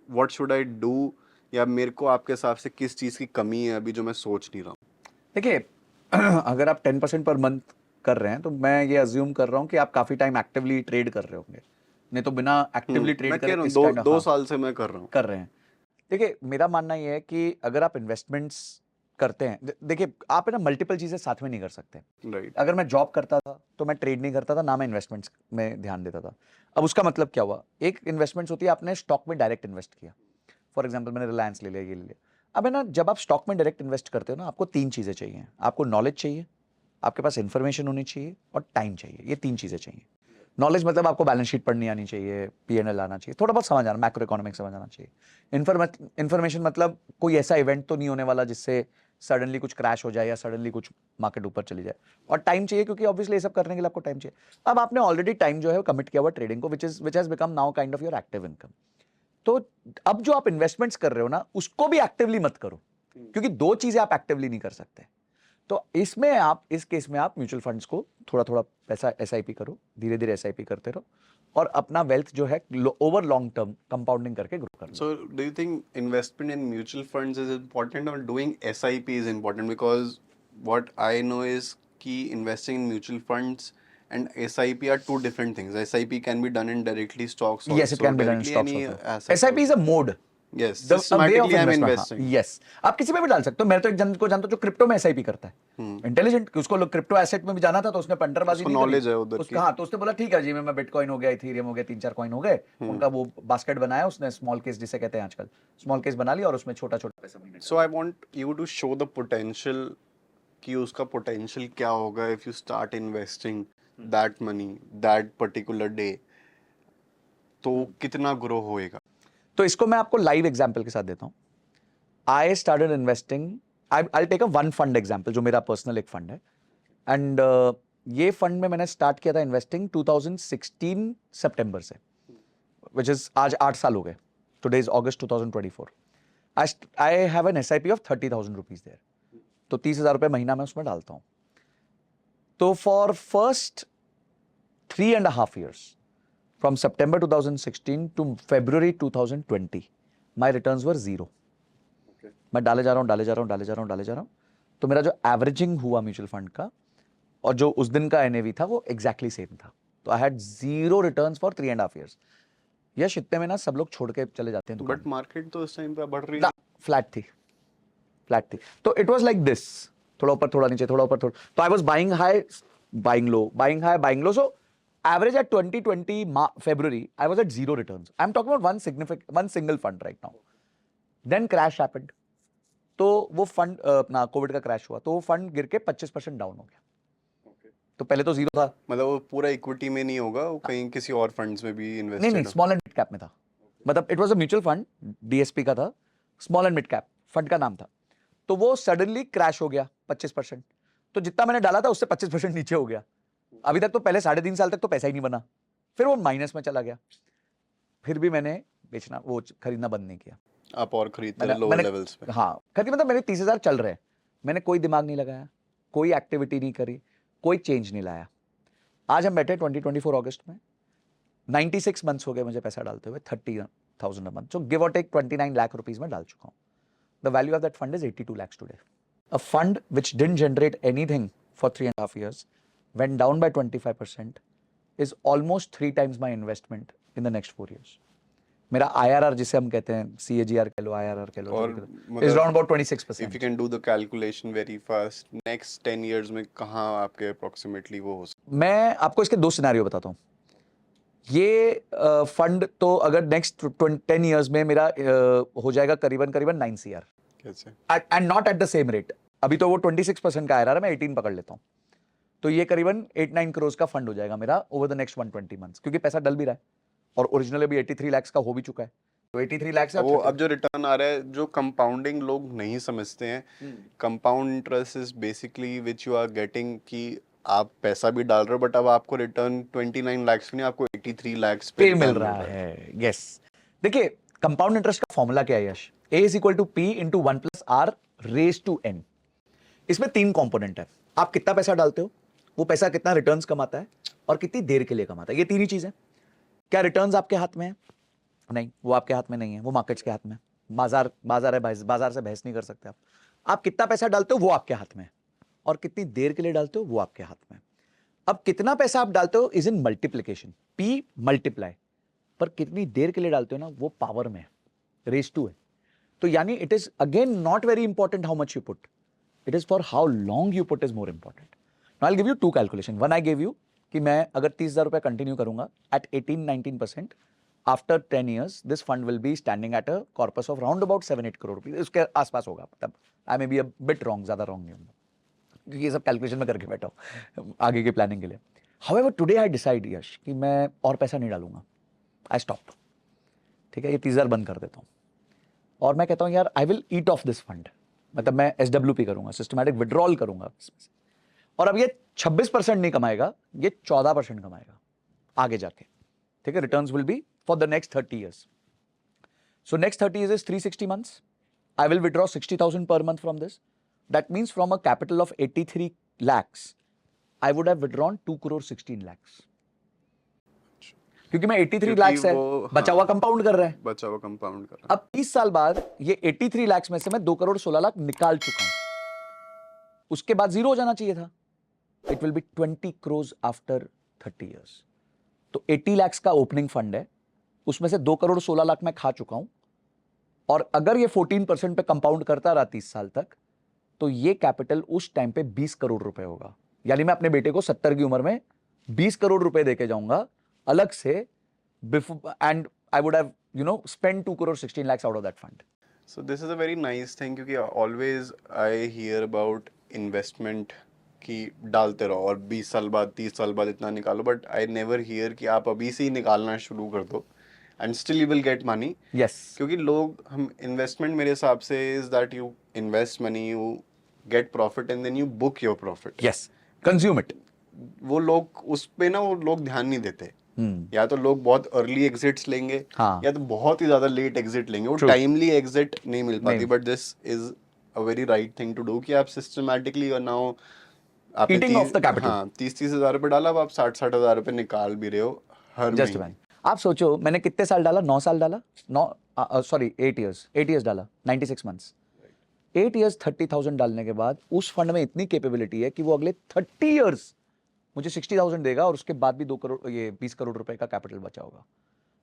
what should I do, या मेरे को आपके हिसाब से किस चीज़ की कमी है अभी जो मैं सोच नहीं रहा हूँ? देखिए, अगर आप 10% पर मंथ कर रहे हैं तो मैं ये अज्यूम कर रहा हूँ कि आप काफी टाइम एक्टिवली ट्रेड कर रहे होंगे, नहीं तो बिना एक्टिवली ट्रेड मैं कह करे रहा हूँ इस दो काइंड दो ऑफ साल से मैं कर रहा हूँ। कर रहे हैं। देखिए मेरा मानना ये है कि अगर आप इन्वेस्टमेंट्स करते हैं, देखिए आप है ना मल्टीपल चीजें साथ में नहीं कर सकते। राइट। अगर मैं जॉब करता था तो मैं ट्रेड नहीं करता था, ना मैं इन्वेस्टमेंट्स में ध्यान देता था। अब उसका मतलब क्या हुआ, एक इन्वेस्टमेंट्स होती है आपने स्टॉक में डायरेक्ट इन्वेस्ट किया, फॉर एग्जाम्पल मैंने रिलायंस ले लिया, ये ले लिया। अब है ना जब आप स्टॉक में डायरेक्ट इन्वेस्ट करते हो ना, आपको तीन चीजें चाहिए, आपको नॉलेज चाहिए, आपके पास इंफॉर्मेशन होनी चाहिए और टाइम चाहिए। ये तीन चीजें चाहिए। नॉलेज मतलब आपको बैलेंस शीट पढ़नी आनी चाहिए, पीएनएल आना चाहिए, थोड़ा बहुत समझ आना, मैक्रो इकोनॉमिक्स समझ आना चाहिए। इंफॉर्मेशन मतलब कोई ऐसा इवेंट तो नहीं होने वाला जिससे सडनली कुछ क्रैश हो जाए या सडनली कुछ मार्केट ऊपर चली जाए। और टाइम चाहिए, क्योंकि ऑब्वियसली ये सब करने के लिए आपको टाइम चाहिए। अब आपने ऑलरेडी टाइम जो है कमिट किया हुआ ट्रेडिंग को, which has become now kind of your active income. तो अब जो आप इन्वेस्टमेंट्स कर रहे हो ना, उसको भी एक्टिवली मत करो, क्योंकि दो चीजें आप एक्टिवली नहीं कर सकते। तो इसमें आप, इस केस में आप म्यूचुअल फंड्स को थोड़ा थोड़ा पैसा एसआईपी करो, धीरे धीरे एसआईपी करते रहो, और अपना वेल्थ जो है ओवर लॉन्ग टर्म कंपाउंडिंग करके ग्रो कर लो। So, do you think investment in mutual funds is important or doing SIP is important? Because what I know is कि investing in mutual funds and SIP are two different things. SIP can be done in directly stocks Yes, it also, can be done in directly stocks any also. asset SIP is also. a mode, Yes, a way of systematically I'm investment. हाँ, investing. yes. आप किसी पे भी डाल सकते हो। मैं तो एक जन को जानता हूँ जो क्रिप्टो में एसआईपी करता है, इंटेलिजेंट, उसको क्रिप्टो एसेट में भी जाना था तो उसने पंटरबाजी उसको नहीं करी। knowledge है उधर उसका की। हाँ, तो उसने बोला ठीक है जी, मैं बिटकॉइन हो गया, इथेरियम हो गया, 3-4 कॉइन हो गए, उनका वो बास्केट बनाया उसने, स्मॉल केस जिसे कहते हैं आजकल, स्मॉल केस बना लिया और उसमें छोटा छोटा पैसा महीने So I want you to show the potential कि उसका potential क्या होगा if you start investing that money that particular day. तो कितना ग्रो होएगा? तो इसको मैं आपको लाइव एग्जांपल के साथ देता हूं। I started investing, I take a one fund example जो मेरा पर्सनल एक फंड है, एंड ये फंड में मैंने स्टार्ट किया था इन्वेस्टिंग 2016 सितंबर से, विच इज आज 8 साल हो गए। Today is August 2024। I have an SIP of 30,000 rupees there, तो 30,000 रुपए महीना में उसमें डालता हूं। तो for first 3.5 years, from September 2016 to February 2020, my returns were zero. मैं डाले जा रहा हूं, डाले जा रहा हूं, डाले जा रहा हूं, डाले जा रहा हूं, तो मेरा जो एवरेजिंग हुआ म्यूचुअल फंड का और जो उस दिन का एनएवी था वो एग्जैक्टली सेम था। तो I had zero returns for 3.5 years। यश इतने में ना सब लोग छोड़ के चले जाते हैं दुकान। बट मार्केट तो उस टाइम पे बढ़ रही ना, फ्लैट थी, फ्लैट थी। तो इट वाज लाइक दिस, थोड़ा ऊपर थोड़ा नीचे, थोड़ा ऊपर थोड़ा। तो I was buying high, buying low, buying high, buying low. So average at 2020 February, I was at zero returns. I'm talking about one single fund right now. Then crash happened. तो वो फंड अपना Covid का crash हुआ, तो वो fund गिर के 25% down हो गया। तो पहले तो जीरो था। मतलब वो पूरा इक्विटी में नहीं होगा, वो कहीं किसी और फंड्स में भी नहीं इन्वेस्टेड हो? स्मॉल एंड मिड कैप में था। मतलब it was a mutual fund, DSP का था, small and mid cap fund का नाम था। तो वो सडनली क्रैश हो गया 25%। तो जितना मैंने डाला था उससे 25% नीचे हो गया। अभी तक तो पहले 3.5 साल तक तो पैसा ही नहीं बना, फिर वो माइनस में चला गया। फिर भी मैंने बेचना, वो खरीदना बंद नहीं किया। आप और खरीदते हैं लोअर लेवल्स पे? हाँ खरीद, मतलब मेरे 30,000 चल रहे हैं, मैंने कोई दिमाग नहीं लगाया, कोई एक्टिविटी नहीं करी, कोई चेंज नहीं लाया। आज हम बैठे 2024 अगस्त में, 96 मंथ्स हो गए मुझे पैसा डालते हुए, 30,000 अ मंथ, सो गिव और टेक 29 लाख रुपीज में डाल चुका हूँ। The value of that fund is 82 lakhs today. A fund which didn't generate anything for 3.5 years, went down by 25%, is almost 3 times my investment in the next 4 years. मेरा IRR जिसे हम कहते हैं, CAGR कह लो, IRR कह लो, और is around about 26%. If you can do the calculation very fast, next 10 years में कहाँ आपके अप्रोक्सीमेटली वो हो सकता? मैं आपको इसके दो सिनेरियो बताता हूँ। ये फंड तो अगर नेक्स्ट 10 years में मेरा हो जाएगा करीबन करीबन 9 CR, कैसे? And not at the same rate. अभी तो वो 26% का IRR है, मैं 18 पकड़ लेता हूँ, तो ये करीबन 8-9 करोड़ का फंड हो जाएगा मेरा ओवर द नेक्स्ट 120 months, क्योंकि पैसा डल भी रहा है और ओरिजिनल अभी 83 lakhs का हो भी चुका है। तो 83 lakhs है। वो अब जो रिटर्न आ रहा है, जो कंपाउंडिंग लोग नहीं समझते हैं, compound interest is basically which you are getting, कि आप पैसा भी डाल रहे हो बट अब आपको रिटर्न 29 लाख नहीं, आपको 83 लाख पे मिल रिटर्न रहा है। यस, देखिए कंपाउंड इंटरेस्ट का फॉर्मूला क्या है यश? A is equal to P into 1 plus R raised to N। इसमें 3 कंपोनेंट है। आप कितना पैसा डालते हो, वो पैसा कितना रिटर्न्स कमाता है और कितनी देर के लिए कमाता है। ये 3 ही चीजें। क्या रिटर्न्स आपके हाथ में है? नहीं, वो आपके हाथ में नहीं है, वो मार्केट्स के हाथ में है। बाजार है, बाजार से बहस नहीं कर सकते आप। आप कितना पैसा डालते हो वो आपके हाथ में है, और कितनी देर के लिए डालते हो वो आपके हाथ में है। अब कितना पैसा आप डालते हो is in multiplication, P multiply, पर कितनी देर के लिए डालते हो ना, वो पावर में है, रेस टू है। तो यानी it is again not very important how much you put, it is for how long you put is more important. Now I give you two calculation. One I give you कि मैं अगर 30,000 रुपए continue करूंगा at 18-19%, after 10 years this fund will be standing at a corpus of round about 7-8 crore rupees, उसके आसपास होगा. मतलब I may be a bit wrong, ज्यादा रॉन्ग नहीं होगा क्योंकि ये सब कैलकुलेशन में करके बैठा हूँ आगे की प्लानिंग के लिए. हाउएवर टुडे आई डिसाइड यश कि मैं और पैसा नहीं डालूंगा, आई स्टॉप. ठीक है, ये 30,000 बंद कर देता हूँ और मैं कहता हूँ यार I will eat of this fund. मतलब मैं SWP करूंगा, सिस्टमैटिक विड्रॉल करूंगा इसमें से. और अब ये 26% नहीं कमाएगा, ये 14% कमाएगा आगे जाके. ठीक है, returns will be for the next 30 years. So next 30 years is 360 months. I will withdraw 60,000 per month from this. That means from a capital of 83 lakhs, I would have withdrawn 2 crore 16 lakhs. क्योंकि मैं 83 क्योंकि lakhs है, वो, बचा हुआ compound कर रहा है. बचा हुआ कंपाउंड कर रहा अब 30 साल बाद ये 83 lakhs में से मैं 2 करोड़ 16 लाख निकाल चुका हूं. उसके बाद जीरो हो जाना चाहिए था. It will be 20 crores after 30 years. तो 80 lakhs का ओपनिंग फंड है, उसमें से 2 करोड़ 16 लाख मैं खा चुका हूं. और अगर ये 14% पे कंपाउंड करता रहा 30 साल तक, तो ये कैपिटल उस टाइम पे 20 करोड़ रुपए होगा. यानी मैं अपने बेटे को 70 की उम्र में 20 करोड़ रुपए देके जाऊंगा अलग से, and I would have spend 2 crore 16 lakhs out of that fund. So this is a very nice thing क्योंकि always I hear about investment कि डालते रहो और 20 साल बाद 30 साल बाद इतना निकालो, बट आई नेवर हियर कि आप अभी से ही निकालना शुरू कर दो and still you will get money. Yes, क्योंकि लोग, हम इन्वेस्टमेंट मेरे हिसाब से is that you invest money, you get profit and then you book your profit. Yes, consume it. वो लोग उस पे ना, वो लोग ध्यान नहीं देते. या तो लोग बहुत अर्ली एग्जिट्स लेंगे, हाँ. या तो बहुत ही ज्यादा लेट एग्जिट लेंगे, वो True. टाइमली एग्जिट नहीं मिल पाती. नहीं. But this is a very right thing to do कि आप सिस्टमैटिकली नाउ आपने Eating off the capital. हाँ 30 हजार रुपए डाला, अब आप 60 हजार रुपए निकाल भी रहे हो हर जस्ट महीने. मैन, आप सोचो मैंने कितने साल डाला, 9 साल डाला, 8 years डाला, 96 months. 8 years 30,000 डालने के बाद उस फंड में इतनी कैपेबिलिटी है कि वो अगले 30 years मुझे 60,000 देगा और उसके बाद भी 2 करोड़, ये 20 करोड़ रुपए का कैपिटल बचा होगा.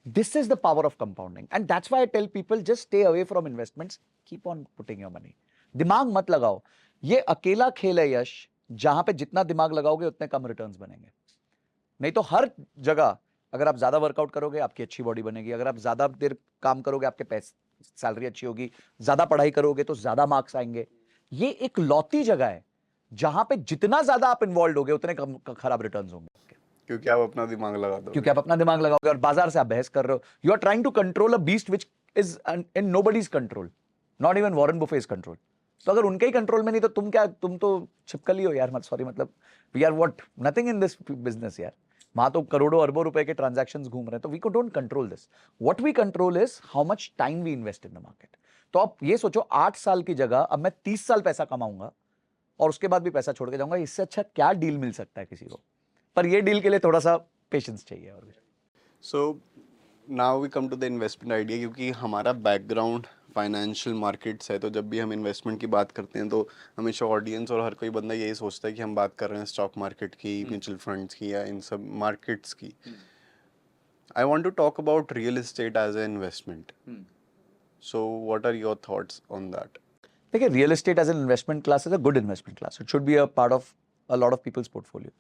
This is the power of compounding and that's why I tell people just stay away from investments, keep on putting your money. दिमाग मत लगाओ. ये अकेला खेल है यश, जहां पे जितना दिमाग लगाओगे उतने कम रिटर्न्स बनेंगे. नहीं तो हर जगह अगर आप ज्यादा वर्कआउट करोगे आपकी अच्छी बॉडी बनेगी, अगर आप ज्यादा देर काम करोगे आपके पैसे, सैलरी अच्छी होगी, ज्यादा पढ़ाई करोगे तो ज्यादा मार्क्स आएंगे. ये एक लौती जगह है जहां पे जितना ज्यादा आप इन्वॉल्व होगे उतने कम खराब रिटर्न्स होंगे. क्योंकि आप अपना दिमाग लगा दो. क्योंकि आप अपना दिमाग लगाओगे और बाजार से आप बहस कर रहे हो. You are trying to control a beast which is in nobody's control, not even Warren Buffett's control. तो अगर उनके ही कंट्रोल में नहीं तो तुम क्या, तुम तो छिपकली हो यार. मत सॉरी, मतलब we are what, nothing in this business यार. वहां तो करोड़ों अरबों रुपए के ट्रांजैक्शंस घूम रहे हैं. तो वी को don't control this. What we control is how much time we invest in the market. तो आप ये सोचो 8 साल की जगह अब मैं 30 साल पैसा कमाऊंगा और उसके बाद भी पैसा छोड़ के जाऊंगा. इससे अच्छा क्या डील मिल सकता है किसी को. पर ये डील के लिए थोड़ा सा पेशेंस चाहिए. और so now we come to the investment idea. क्योंकि हमारा बैकग्राउंड फाइनेंशियल मार्केट्स है, तो जब भी हम इन्वेस्टमेंट की बात करते हैं तो हमेशा ऑडियंस और हर कोई बंदा यही सोचता है कि हम बात कर रहे हैं स्टॉक मार्केट की, म्यूचुअल फंड्स की, या इन सब मार्केट्स की. I want to talk about real estate as a investment. So what are your thoughts on that? देखिए, real estate as an investment class is a good investment class. It should be a part of a lot of people's portfolio.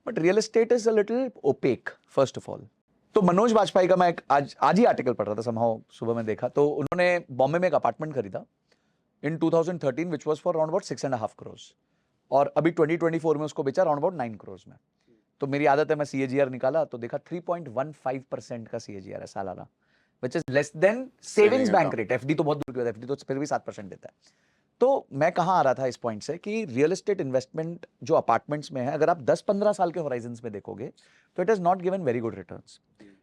But real estate is a little opaque first of all. तो मनोज वाजपेयी का मैं एक आज ही article पढ़ रहा था, somehow सुबह में देखा, तो उन्होंने बॉम्बे में एक अपार्टमेंट खरीदा इन 2013 which was for around about 6.5 crores, और अभी 2024 में उसको बेचा अराउंड अबाउट 9 crores में. तो मेरी आदत है, मैं CAGR निकाला तो देखा 3.15% का CAGR है सालाना, which is less than savings bank rate. FD तो बहुत दूर की बात है, FD तो फिर भी 7% देता है. तो मैं कहाँ आ रहा था इस पॉइंट से कि रियल एस्टेट इन्वेस्टमेंट जो अपार्टमेंट्स में है, अगर आप 10-15 साल के होराइजन्स में देखोगे तो it is not given very good returns.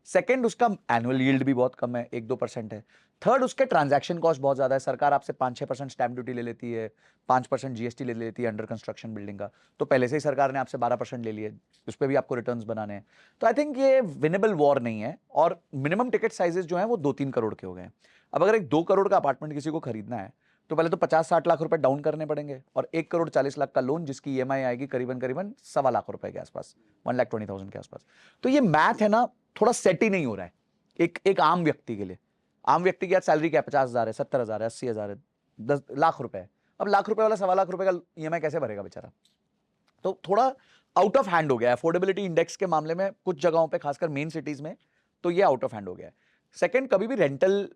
Second, उसका एनुअल यील्ड भी बहुत कम है, 1-2% है. थर्ड, उसके ट्रांजैक्शन कॉस्ट बहुत ज्यादा है. सरकार आपसे 5-6% स्टैम्प ड्यूटी ले लेती है, 5% GST ले लेती है अंडर कंस्ट्रक्शन बिल्डिंग का. तो पहले से ही सरकार ने आपसे 12% ले लिए, उस पर भी आपको रिटर्न्स बनाने हैं. तो आई थिंक ये विनेबल वॉर नहीं है. और मिनिमम टिकट साइजेस जो है वो 2-3 करोड़ के हो गए हैं. अब अगर एक 2 करोड़ का अपार्टमेंट किसी को खरीदना है तो पहले तो 50-60 लाख रुपए डाउन करने पड़ेंगे, और 1 करोड़ 40 लाख का लोन जिसकी EMI आएगी करीबन 1.25 लाख रुपए के आसपास, 1,20,000 के आसपास. तो ये मैथ है ना, थोड़ा सेट ही नहीं हो रहा है एक आम व्यक्ति के लिए. आम व्यक्ति की आज सैलरी क्या है, 50,000 है, 70,000 है, 80,000 है, 10 लाख रुपए है। अब लाख रुपए वाला 1.25 लाख रुपए का ईएमआई कैसे भरेगा बेचारा? तो थोड़ा आउट ऑफ हैंड हो गया है अफोर्डेबिलिटी इंडेक्स के मामले में, कुछ जगहों पे खासकर मेन सिटीज में, तो ये आउट ऑफ हैंड हो गया है। सेकंड, कभी भी रेंटल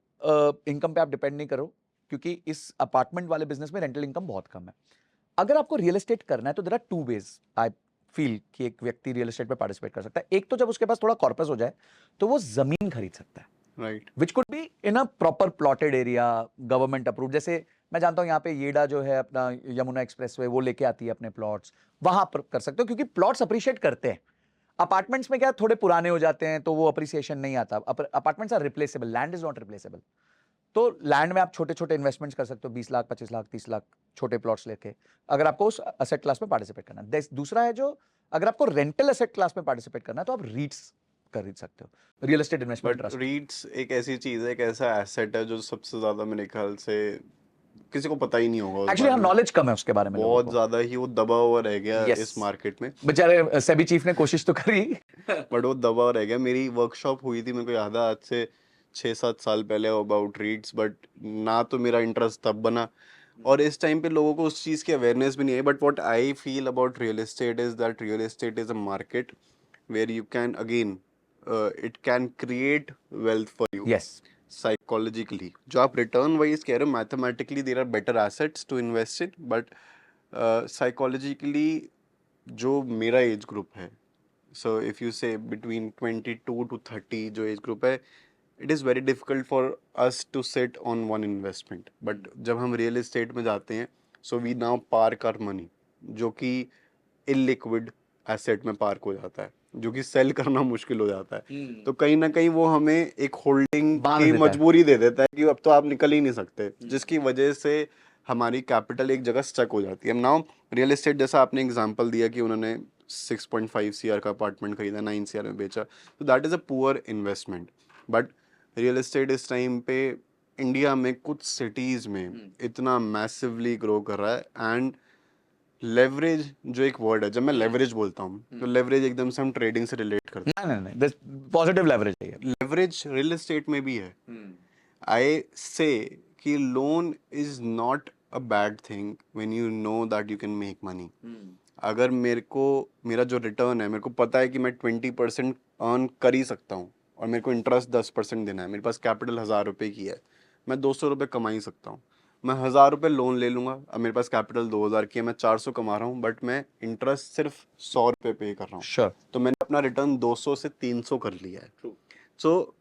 इनकम पे आप डिपेंड नहीं करो, क्योंकि इस अपार्टमेंट वाले बिजनेस में रेंटल इनकम बहुत कम है। अगर आपको रियल एस्टेट करना है तो there are two ways I feel कि एक व्यक्ति रियल एस्टेट पे पार्टिसिपेट कर सकता है। एक तो जब उसके पास थोड़ा कॉर्पस हो जाए तो वो जमीन खरीद सकता है, right. Which could be in a proper plotted area, government approve. जैसे मैं जानता हूं यहाँ पे येडा जो है अपना यमुना एक्सप्रेसवे, वो लेके आती है अपने प्लॉट्स, वहां पर कर सकते हो, क्योंकि प्लॉट्स अप्रिशिएट करते हैं। अपार्टमेंट्स में क्या थोड़े पुराने हो जाते हैं तो वो अप्रिसिएशन नहीं आता। Apartments are replaceable, land is not replaceable. तो लैंड में आप छोटे छोटे इन्वेस्टमेंट्स कर सकते हो, 20 लाख, 25 लाख, 30 लाख, छोटे प्लॉट्स लेके, अगर आपको उस असेट क्लास में पार्टिसिपेट करना है। दूसरा है जो, अगर आपको रेंटल असेट क्लास में पार्टिसिपेट करना है तो आप रीट्स खरीद सकते हो, real estate investment but trust. रीट्स एक ऐसी चीज है, एक ऐसा एसेट है जो सबसे ज्यादा मेरे ख्याल से किसी को पता ही नहीं होगा उस एक्चुअली बारे हाँ, में। नॉलेज कम है उसके बारे में लोगों बहुत को। ज्यादा ही वो दबा हुआ रह गया यस, इस मार्केट में। बेचारे सेबी चीफ ने कोशिश तो करी। बट वो दबा हुआ रह गया। मेरी वर्कशॉप हुई थी, मेरे को याद है, आज से 6-7 साल पहले, अबाउट रीट्स, बट ना तो मेरा इंटरेस्ट तब बना, और इस टाइम पे लोगों को उस चीज़ की अवेयरनेस भी नहीं है। But what I feel about real estate is that real estate is a market where you can again it can create wealth for you yes, psychologically. जो आप रिटर्न वाइज कह रहे हो, mathematically there are better assets to invest in, but psychologically जो मेरा age group है, so if you say between 22 to 30 जो as group है, it is very difficult for us to sit on one investment. but जब हम real estate में जाते हैं, so we now park our money, जो कि illiquid एसेट में पार्क हो जाता है, जो कि सेल करना मुश्किल हो जाता है। तो कहीं ना कहीं वो हमें एक होल्डिंग बांध की देता है। मजबूरी दे देता है कि अब तो आप निकल ही नहीं सकते, जिसकी वजह से हमारी कैपिटल एक जगह स्टक हो जाती है। नाउ रियल एस्टेट, जैसा आपने एग्जांपल दिया कि उन्होंने 6.5 CR का अपार्टमेंट खरीदा, 9 CR में बेचा, तो that is a poor investment. But real estate इस टाइम पे इंडिया में कुछ सिटीज़ में इतना मैसिवली ग्रो कर रहा है। एंड लेवरेज जो एक वर्ड है, जब मैं लेवरेज बोलता हूँ तो लेवरेज एकदम से हम ट्रेडिंग से रिलेट करते नहीं नहीं नहीं, पॉजिटिव लेवरेज है ये। हैं। लेवरेज रियल एस्टेट में भी है। आई से कि loan is not a bad thing when you know that you can make money. अगर मेरे को मेरा जो रिटर्न है, मेरे को पता है कि मैं 20% अर्न कर ही सकता हूँ, और मेरे को इंटरेस्ट 10% देना है, मेरे पास कैपिटल 1,000 रुपये की है, मैं 200 रुपये कमा ही सकता हूँ। मैं 1,000 रुपये लोन ले लूँगा, अब मेरे पास कैपिटल 2,000 की है, मैं 400 कमा रहा हूँ, बट मैं इंटरेस्ट सिर्फ 100 रुपये पे कर रहा हूँ। श्योर। तो मैंने अपना रिटर्न 200 से 300 कर लिया है। सो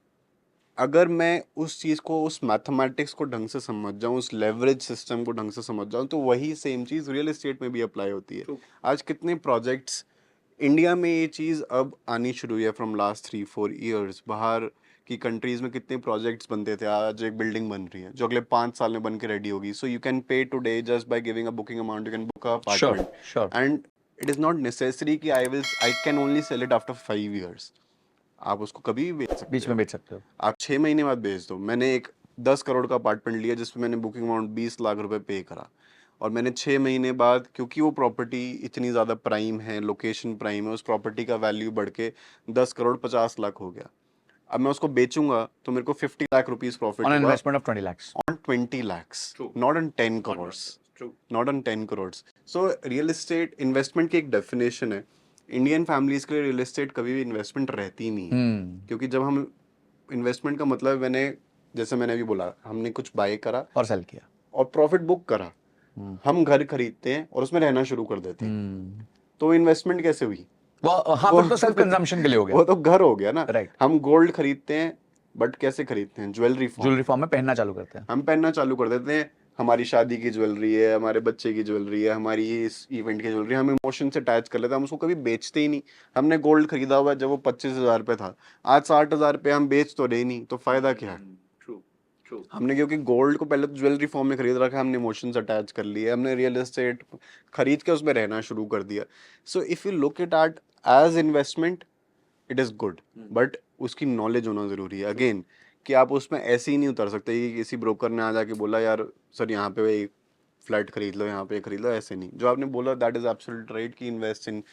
अगर मैं उस चीज़ को, उस मैथमेटिक्स को ढंग से समझ जाऊँ, उस लेवरेज सिस्टम को ढंग से समझ जाऊँ, तो वही सेम चीज़ रियल एस्टेट में भी अप्लाई होती है। आज कितने प्रोजेक्ट्स इंडिया में, ये चीज़ अब आनी शुरू हुई है फ्रॉम लास्ट 3-4 ईयर्स। बाहर की कंट्रीज़ में कितने प्रोजेक्ट्स बनते थे, आज एक बिल्डिंग बन रही है जो अगले 5 साल में बन के रेडी होगी। So you can pay today just by giving a booking amount, you can book a sure apartment. Sure. And it is not necessary कि I can only sell it after 5 years. आप उसको कभी भी बेच सकते बीच में हो, बेच सकते हो। आप 6 महीने बाद बेच दो। मैंने एक 10 करोड़ का अपार्टमेंट लिया जिसमें मैंने बुकिंग अमाउंट 20 लाख रुपए पे करा, और मैंने 6 महीने बाद, क्योंकि वो प्रॉपर्टी इतनी ज़्यादा प्राइम है, लोकेशन प्राइम है, उस प्रॉपर्टी का वैल्यू बढ़ के 10 करोड़ 50 लाख हो गया। अब मैं उसको बेचूंगा तो मेरे को 50 lakh rupees on profit an हुआ investment of 20 lakhs। On 20 lakhs, not on 10 crores, not on 10 crores. So real estate investment की एक डेफिनेशन है। इंडियन फैमिलीज के लिए रियल एस्टेट कभी भी इन्वेस्टमेंट रहती ही नहीं है, क्योंकि जब हम इन्वेस्टमेंट का मतलब, जैसे मैंने अभी बोला, हमने कुछ बाय करा और सेल किया। और प्रॉफिट बुक करा, हम घर खरीदते हैं और उसमें रहना शुरू कर देते हैं, तो इन्वेस्टमेंट कैसे हुई? वो हाँ, वो फिर तो सेल्फ कंजम्पशन के लिए हो गया। वो तो घर हो गया ना। राइट। हम गोल्ड खरीदते हैं, बट कैसे खरीदते हैं? Jewellery form. ज्वेलरी फॉर्म में पहनना चालू करते हैं। हम पहनना चालू कर देते हैं, हमारी शादी की ज्वेलरी है, हमारे बच्चे की ज्वेलरी है, हमारी इस इवेंट की ज्वेलरी, हम इमोशन से अटैच कर लेते हैं, हम उसको कभी बेचते ही नहीं। हमने गोल्ड खरीदा हुआ है जब वो 25,000 रुपये था, आज 60,000 रुपये, हम बेच तो रहे नहीं, तो फायदा क्या है? हमने क्योंकि गोल्ड को पहले तो ज्वेलरी फॉर्म में खरीद रखा है, हमने इमोशंस अटैच कर लिए, हमने रियल एस्टेट खरीद के उसमें रहना शुरू कर दिया। So if you look it at as investment, it is good, but उसकी नॉलेज होना ज़रूरी है। अगेन, कि आप उसमें ऐसे ही नहीं उतर सकते कि किसी ब्रोकर ने आ जाके बोला यार सर यहाँ पे एक फ्लैट खरीद लो, यहाँ पे खरीद लो, ऐसे नहीं। जो आपने बोला दैट इज़ एब्सोल्यूट राइट, कि इन्वेस्ट इन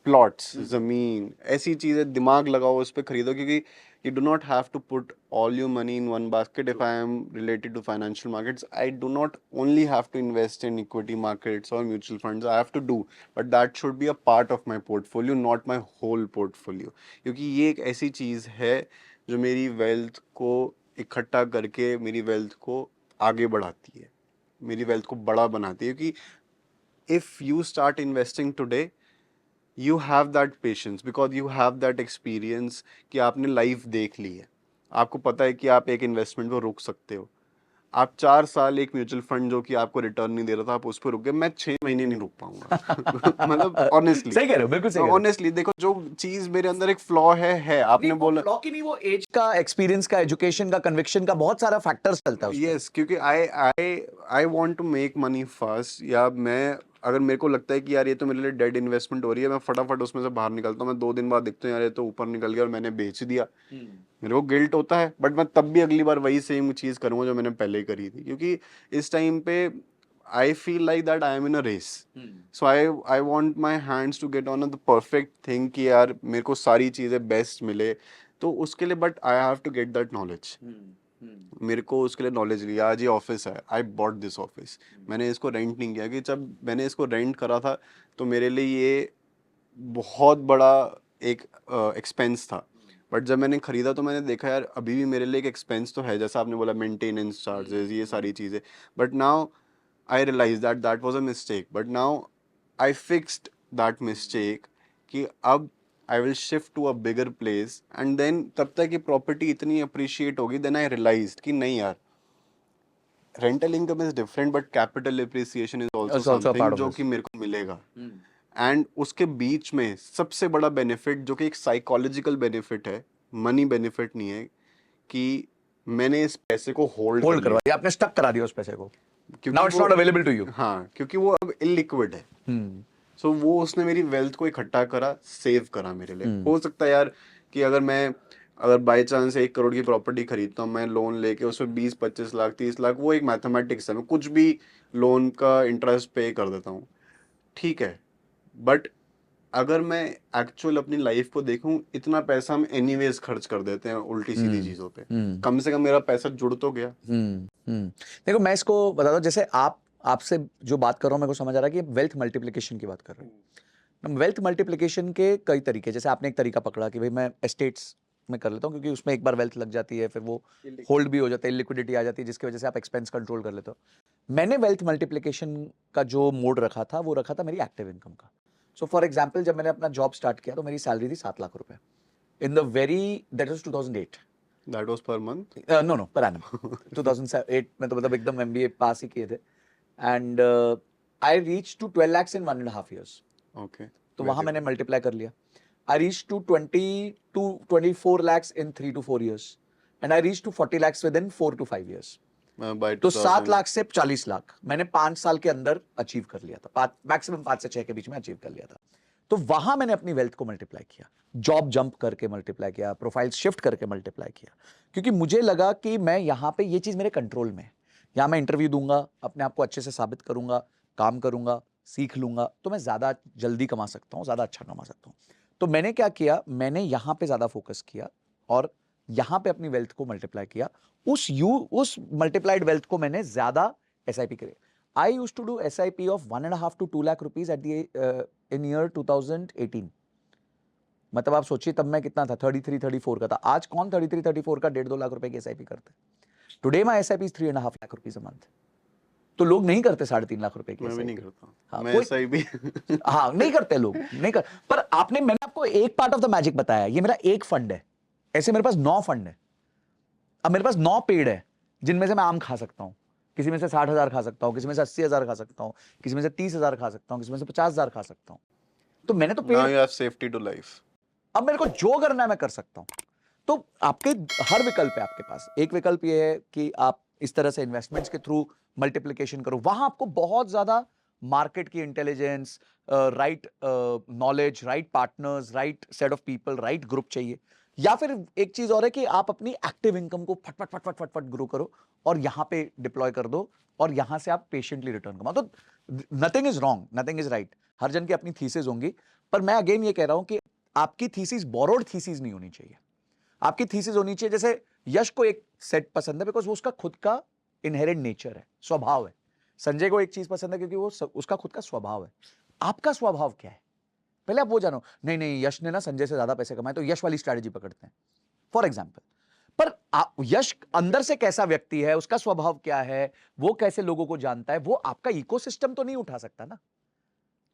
प्लॉट्स, जमीन, ऐसी चीजें दिमाग लगाओ उस पे खरीदो, क्योंकि you do not have to put all your money in one basket. If I am related to financial markets, I do not only have to invest in equity markets or mutual funds. I have to do, but that should be a part of my portfolio, not my whole portfolio. क्योंकि ये एक ऐसी चीज है जो मेरी wealth को इकट्ठा करके मेरी वेल्थ को आगे बढ़ाती है, मेरी वेल्थ को बड़ा बनाती है। क्योंकि if you start investing today, you have that patience because you have that experience कि आपने लाइफ देख ली है, आपको पता है कि आप एक इन्वेस्टमेंट पर रुक सकते हो। आप 4 साल एक म्यूचुअल फंड जो कि आपको रिटर्न नहीं दे रहा था, आप उस पर रुक गए, मैं 6 महीने नहीं रुक पाऊंगा। मतलब ऑनेस्टली, सही कह रहे हो, बिल्कुल सही कह रहे हो। ऑनेस्टली देखो, जो चीज मेरे अंदर एक फ्लॉ है आपने नहीं, वो बोला। फ्लॉ की नहीं, वो एज का, एक्सपीरियंस का, एजुकेशन का, कन्विक्शन का, बहुत सारा फैक्टर्स चलता है उसमें। यस, क्योंकि I want to make money fast, या मैं अगर मेरे को लगता है कि यार ये तो मेरे लिए डेड इन्वेस्टमेंट हो रही है, मैं फटाफट उसमें से बाहर निकलता हूँ। मैं 2 दिन बाद देखता हूँ यार ये तो ऊपर निकल गया और मैंने बेच दिया, मेरे को गिल्ट होता है, बट मैं तब भी अगली बार वही सेम चीज़ करूँगा जो मैंने पहले करी थी। क्योंकि इस टाइम पे I feel like that I am in a race, so I want my hands to get on the perfect thing कि यार मेरे को सारी चीज़ें बेस्ट मिले, तो उसके लिए but I have to get that knowledge. मेरे को उसके लिए नॉलेज लिया। आज ये ऑफिस है, आई बॉट दिस ऑफिस, मैंने इसको रेंट नहीं किया, कि जब मैंने इसको रेंट करा था तो मेरे लिए ये बहुत बड़ा एक एक्सपेंस था, बट जब मैंने खरीदा तो मैंने देखा यार अभी भी मेरे लिए एक एक्सपेंस तो है, जैसा आपने बोला मेंटेनेंस चार्जेस, ये सारी चीज़ें। But now I realize that that was a mistake, but now I fixed that mistake कि अब I will shift to a bigger place, and then तब तक ये प्रॉपर्टी इतनी अप्रिशिएट होगी, देन आई रियलाइज कि नहीं यार, rental income is different but capital appreciation is also It's also a part something of जो this. कि मेरे को मिलेगा। एंड उसके बीच में सबसे बड़ा बेनिफिट जो कि एक साइकोलॉजिकल बेनिफिट है, मनी बेनिफिट नहीं है, कि मैंने इस पैसे को होल्ड कर होल्ड लिया, करवा दिया आपने, स्टक करा दिया उस पैसे को। क्योंकि नाउ इट्स वो, नॉट अवेलेबल टू यू। हाँ, क्योंकि वो अब इलिक्विड है। सो वो उसने मेरी वेल्थ को इकट्ठा करा, सेव करा मेरे लिए। हो सकता है यार कि अगर बाई चांस 1 करोड़ की प्रॉपर्टी खरीदता हूँ मैं लोन लेके, उसमें 20-25 लाख 30 लाख, वो एक मैथमेटिक्स है, मैं कुछ भी लोन का इंटरेस्ट पे कर देता हूँ, ठीक है। बट अगर मैं एक्चुअल अपनी लाइफ को देखूं, इतना पैसा हम एनीवेज खर्च कर देते हैं उल्टी सीधी चीजों पे, कम से कम मेरा पैसा जुड़ तो गया। देखो, मैं इसको बता दूं, जैसे आपसे जो बात कर रहा हूं, मेरे को समझ आ रहा है कि वेल्थ मल्टीप्लिकेशन की बात कर रहे हैं। वेल्थ मल्टीप्लिकेशन के कई तरीके, जैसे आपने एक तरीका पकड़ा कि भाई मैं एस्टेट्स में कर लेता हूं, क्योंकि उसमें एक बार वेल्थ लग जाती है, फिर वो होल्ड भी हो जाता है, लिक्विडिटी आ जाती है, जिसकी वजह से आप एक्सपेंस कंट्रोल कर लेते हो। मैंने वेल्थ मल्टीप्लिकेशन का जो मोड रखा था, वो रखा था मेरी एक्टिव इनकम का। सो फॉर एग्जाम्पल, जब मैंने अपना जॉब स्टार्ट किया तो मेरी सैलरी थी 7 लाख रुपए in the very, that was 2008। That was per month? No per annum. 2008 में तो मतलब एकदम एमबीए पास ही किए थे, and I reach to 12 lakhs in 1.5 years। Okay, तो वहां मैंने मल्टीप्लाई कर लिया। I reach to 24 lakhs in 3 to 4 years, and I reach to 40 lakhs within 4 to 5 years। By तो 7 लाख से 40 लाख मैंने 5 साल के अंदर अचीव कर लिया था, मैक्सिमम 5 से 6 के बीच में अचीव कर लिया था। तो वहां मैंने अपनी वेल्थ को मल्टीप्लाई किया, जॉब जंप करके मल्टीप्लाई किया, प्रोफाइल शिफ्ट करके मल्टीप्लाई किया, क्योंकि मुझे लगा कि मैं यहां पे ये चीज मेरे कंट्रोल में है। यहां मैं इंटरव्यू दूंगा, अपने आप को अच्छे से साबित करूंगा, काम करूंगा, सीख लूंगा, तो मैं ज्यादा जल्दी कमा सकता हूं, ज्यादा अच्छा कमा सकता हूं। तो मैंने क्या किया, मैंने यहां पे ज्यादा फोकस किया और यहां पे अपनी वेल्थ को मल्टीप्लाई किया। उस मल्टीप्लाइड वेल्थ को मैंने ज्यादा एसआईपी करी। I used to do SIP of 1.5 to 2 lakh rupees at in year 2018। मतलब आप सोचिए तब मैं कितना था, 33-34 का था। आज कौन 33-34 का 1.5-2 लाख रुपए की एसआईपी करते? Today my SIP is 3.5 lakh rupees a month. तो लोग नहीं करते 3.5 लाख रुपए की मैं भी नहीं एसआईपी। करता, हाँ, मैं ऐसा ही भी। हाँ, नहीं करते लोग, नहीं कर। पर मैंने आपको एक पार्ट ऑफ द मैजिक बताया, ये मेरा एक फंड है, ऐसे मेरे पास 9 फंड है। अब मेरे पास 9 पेड़ है, जिनमें से मैं आम खा सकता हूं। किसी में से 60,000 खा सकता हूं, किसी में से 80,000 खा सकता हूं, किसी में से 30,000 खा सकता हूं, किसी में से 50,000 खा सकता हूं। तो मैंने तो paid, now you have safety to life. अब मेरे को जो करना है मैं कर सकता हूं। तो आपके हर विकल्प है आपके पास। एक विकल्प ये है कि आप इस तरह से इन्वेस्टमेंट्स के थ्रू मल्टीप्लिकेशन करो, वहां आपको बहुत ज्यादा मार्केट की intelligence, right knowledge, right partners, right set of people, right group चाहिए। या फिर एक चीज और है कि आप अपनी एक्टिव इनकम को फट फट फट फट फट फट ग्रो करो और यहां पे डिप्लॉय कर दो, और यहां से आप पेशेंटली रिटर्न कमाओ। तो nothing is wrong, nothing is right. हर जन की अपनी थीसिस होंगी, पर मैं अगेन ये कह रहा हूं कि आपकी थीसिस बोरोड थीसिस नहीं होनी चाहिए। आपकी थीसिस होनी चाहिए, जैसे यश को एक सेट पसंद है बिकॉज वो उसका खुद का इनहेरेंट नेचर है, स्वभाव है। संजय को एक चीज पसंद है क्योंकि वो उसका खुद का स्वभाव है। आपका स्वभाव क्या है, पहले आप वो जानो। नहीं नहीं, यश ने ना संजय से ज्यादा पैसे कमाए तो यश वाली स्ट्रैटेजी पकड़ते हैं फॉर एग्जाम्पल। पर यश अंदर से कैसा व्यक्ति है, उसका स्वभाव क्या है, वो कैसे लोगों को जानता है, वो आपका इकोसिस्टम तो नहीं उठा सकता ना।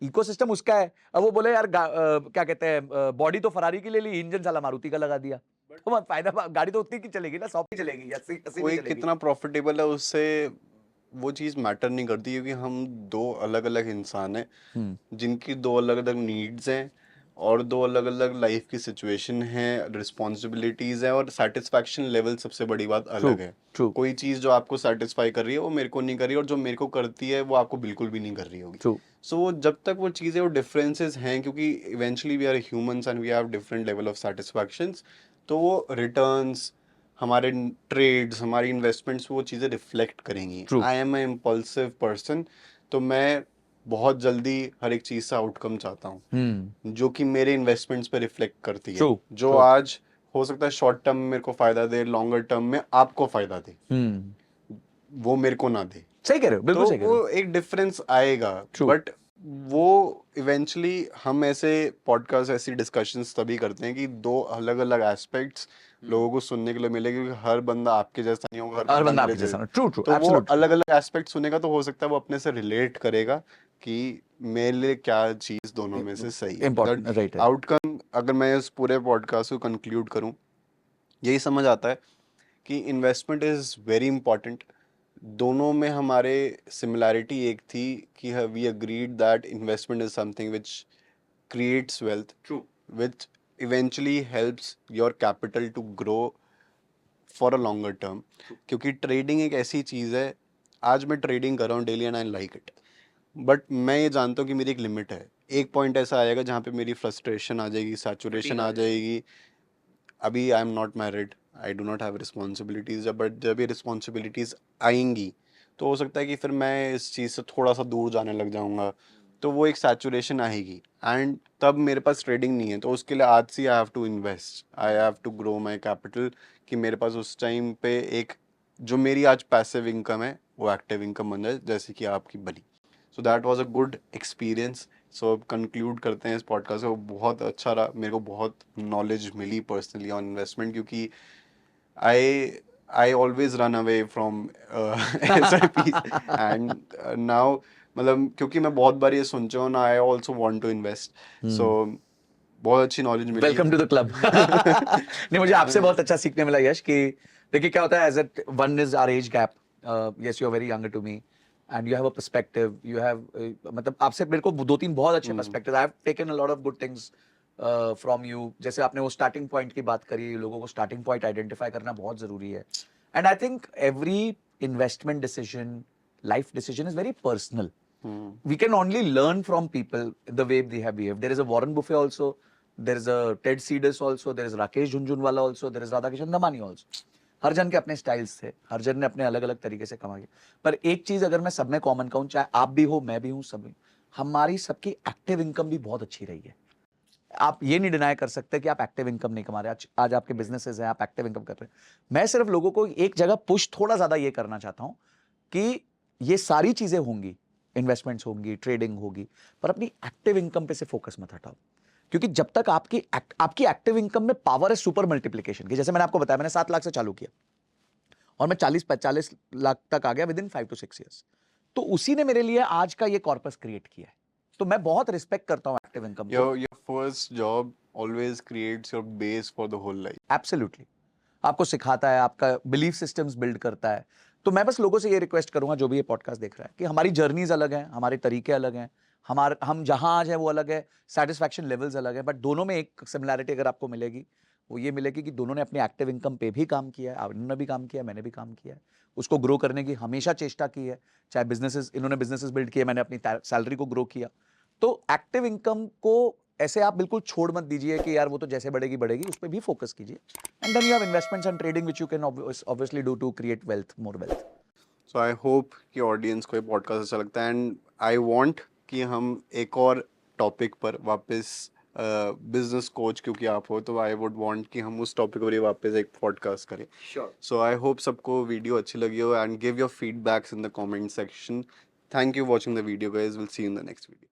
इकोसिस्टम उसका है। अब वो बोले यार क्या कहते हैं, बॉडी तो फरारी की ले ली, इंजन साला मारुति का लगा दिया, तो फायदा, गाड़ी तो उतनी की चलेगी ना, 100 की चलेगी, 80 कोई की चलेगी। कितना प्रॉफिटेबल है उससे वो चीज़ मैटर नहीं करती, क्योंकि हम दो अलग अलग इंसान हैं जिनकी दो अलग अलग नीड्स हैं और दो अलग अलग लाइफ की सिचुएशन है, रिस्पॉन्सिबिलिटीज़ हैं, और सेटिस्फैक्शन लेवल सबसे बड़ी बात अलग है। ट्रू कोई चीज़ जो आपको सेटिस्फाई कर रही है वो मेरे को नहीं कर रही, और जो मेरे को करती है वो आपको बिल्कुल भी नहीं कर रही होगी। ट्रू सो जब तक वो चीज़ें, वो डिफरेंसेस हैं, क्योंकि eventually we are humans and we have different level of satisfactions, तो वो रिटर्न्स, हमारे ट्रेड्स, हमारी इन्वेस्टमेंट्स, वो चीज़ें रिफ्लेक्ट करेंगी। True I am a impulsive person, तो मैं बहुत जल्दी हर एक चीज़ से आउटकम चाहता हूँ जो कि मेरे इन्वेस्टमेंट्स पे रिफ्लेक्ट करती है, ट्रू जो आज हो सकता है शॉर्ट टर्म में मेरे को फायदा दे, लॉन्गर टर्म में आपको फायदा दे, वो मेरे को ना दे। सही कह रहे हो, बिल्कुल तो सही कह रहे हो। वो एक डिफरेंस आएगा, True. बट वो इवेंचुअली हम ऐसे पॉडकास्ट, ऐसी डिस्कशंस तभी करते हैं कि दो अलग अलग एस्पेक्ट्स लोगों को सुनने के लिए मिले, क्योंकि हर बंदा आपके जैसा नहीं होगा, हर हर बंदा बंदा मेरे आपके जैसा जैसा। ना, ट्रू ट्रू, तो वो एब्सोल्युटली। अलग अलग एस्पेक्ट सुनेगा, तो हो सकता है वो अपने से रिलेट करेगा कि मेरे लिए क्या चीज़ दोनों में से सही है। द इंपॉर्टेंट, राइट है। आउटकम, अगर मैं इस पूरे पॉडकास्ट को कंक्लूड करूं, यही समझ आता है कि इन्वेस्टमेंट इज़ वेरी इंपॉर्टेंट। दोनों में हमारे सिमिलैरिटी एक थी कि we agreed that investment is something which creates wealth, true which eventually helps your capital to grow for a longer term. क्योंकि ट्रेडिंग एक ऐसी चीज़ है, आज मैं ट्रेडिंग कर रहा हूँ daily and I like it, but मैं ये जानता हूँ कि मेरी एक लिमिट है। एक पॉइंट ऐसा आएगा जहाँ पे मेरी फ्रस्ट्रेशन आ जाएगी, सैचुरेशन आ जाएगी। अभी आई am not married, I do not have responsibilities, but जब ये रिस्पॉन्सिबिलिटीज़ आएंगी तो हो सकता है कि फिर मैं इस चीज़ से थोड़ा सा दूर जाने लग जाऊंगा, तो वो एक सैचुरेशन आएगी, एंड तब मेरे पास ट्रेडिंग नहीं है। तो उसके लिए आज से I have to invest, I have to grow my capital, कि मेरे पास उस टाइम पे एक, जो मेरी आज पैसिव इनकम है वो एक्टिव इनकम बन जाए, जैसे कि आपकी बनी। So that was a good experience. So अब कंक्लूड करते हैं इस पॉडकास्ट को। बहुत अच्छा रहा, मेरे को बहुत नॉलेज मिली पर्सनली ऑन इन्वेस्टमेंट, क्योंकि I I always run away from SIPs, and now, मतलब क्योंकि मैं बहुत बार ये सुन चुका हूँ ना, I also want to invest. So बहुत अच्छी नॉलेज मिली। Welcome to the club. नहीं, मुझे आपसे बहुत अच्छा सीखने मिला यश, कि देखिए क्या होता है, age at one is our age gap, yes you are very younger to me and you have a perspective, you have, मतलब आपसे मेरे को दो तीन बहुत अच्छे perspective, I have taken a lot of good things from you. जैसे आपने वो स्टार्टिंग पॉइंट की बात करी, लोगों को स्टार्टिंग पॉइंट आइडेंटिफाई करना बहुत जरूरी है। And I think every investment decision, life decision is very personal. We can only learn from people the way they have behaved. There is a Warren Buffett also, there is a Ted Seedus also, there is Rakesh Jhunjhunwala also, there is Radhakishan Damani also. हर जन के अपने styles थे, हर जन ने अपने अलग अलग तरीके से कमा किया। पर एक चीज अगर मैं सब में कॉमन कहूं, चाहे आप भी हो, मैं भी हूं, सब, हमारी सबकी एक्टिव इनकम भी बहुत अच्छी रही है। आप ये नहीं डिनाई कर सकते कि आप एक्टिव इनकम नहीं कमा रहे। आज आपके बिजनेसेस हैं, आप एक्टिव इनकम कर रहे हैं। मैं सिर्फ लोगों को एक जगह पुश थोड़ा ज्यादा ये करना चाहता हूं कि ये सारी चीजें होंगी, इन्वेस्टमेंट्स होंगी, ट्रेडिंग होगी, पर अपनी एक्टिव इनकम पे से फोकस मत हटाओ। क्योंकि जब तक आपकी एक्टिव इनकम में पावर है सुपर मल्टीप्लिकेशन की, जैसे मैंने आपको बताया, मैंने 7 लाख से चालू किया और मैं 40-45 लाख तक आ गया विद इन 5 to 6 years। तो उसी ने मेरे लिए आज का ये कॉर्पस क्रिएट किया है। तो मैं बहुत रिस्पेक्ट करता हूं एक्टिव इनकम को। Your first job always creates your base for the whole life. Absolutely, आपको सिखाता है, आपका बिलीफ सिस्टम्स बिल्ड करता है। तो मैं बस लोगों से ये रिक्वेस्ट करूंगा, जो भी ये पॉडकास्ट देख रहा है, कि हमारी जर्नीज अलग हैं, हमारे तरीके अलग हैं, हम जहां आज है वो अलग है, सेटिस्फैक्शन लेवल्स अलग है, बट दोनों में एक सिमिलैरिटी अगर आपको मिलेगी, वो ये मिलेगी कि दोनों ने अपनी एक्टिव इनकम पे भी काम किया है। इन्होंने भी काम किया है, मैंने भी काम किया है, उसको ग्रो करने की हमेशा चेष्टा की है। चाहे बिजनेसेस, इन्होंने बिजनेसेस बिल्ड किए, मैंने अपनी सैलरी को ग्रो किया। तो एक्टिव इनकम को ऐसे आप बिल्कुल छोड़ मत दीजिए कि यार वो तो जैसे बढ़ेगी बढ़ेगी, उस पर भी फोकस कीजिए। And then you have investments and trading which you can obviously do to create wealth, more wealth. So I hope कि ऑडियंस को ये पॉडकास्ट अच्छा लगता है, एंड आई वांट कि हम एक और टॉपिक पर वापस बिजनेस कोच क्योंकि आप हो, तो आई वुड वांट कि हम उस टॉपिक पर ही वापस एक पॉडकास्ट करें. श्योर सो आई होप सबको वीडियो अच्छी लगी हो, and give your feedbacks in the comment section. Thank you watching the video guys. Will see you in the next video.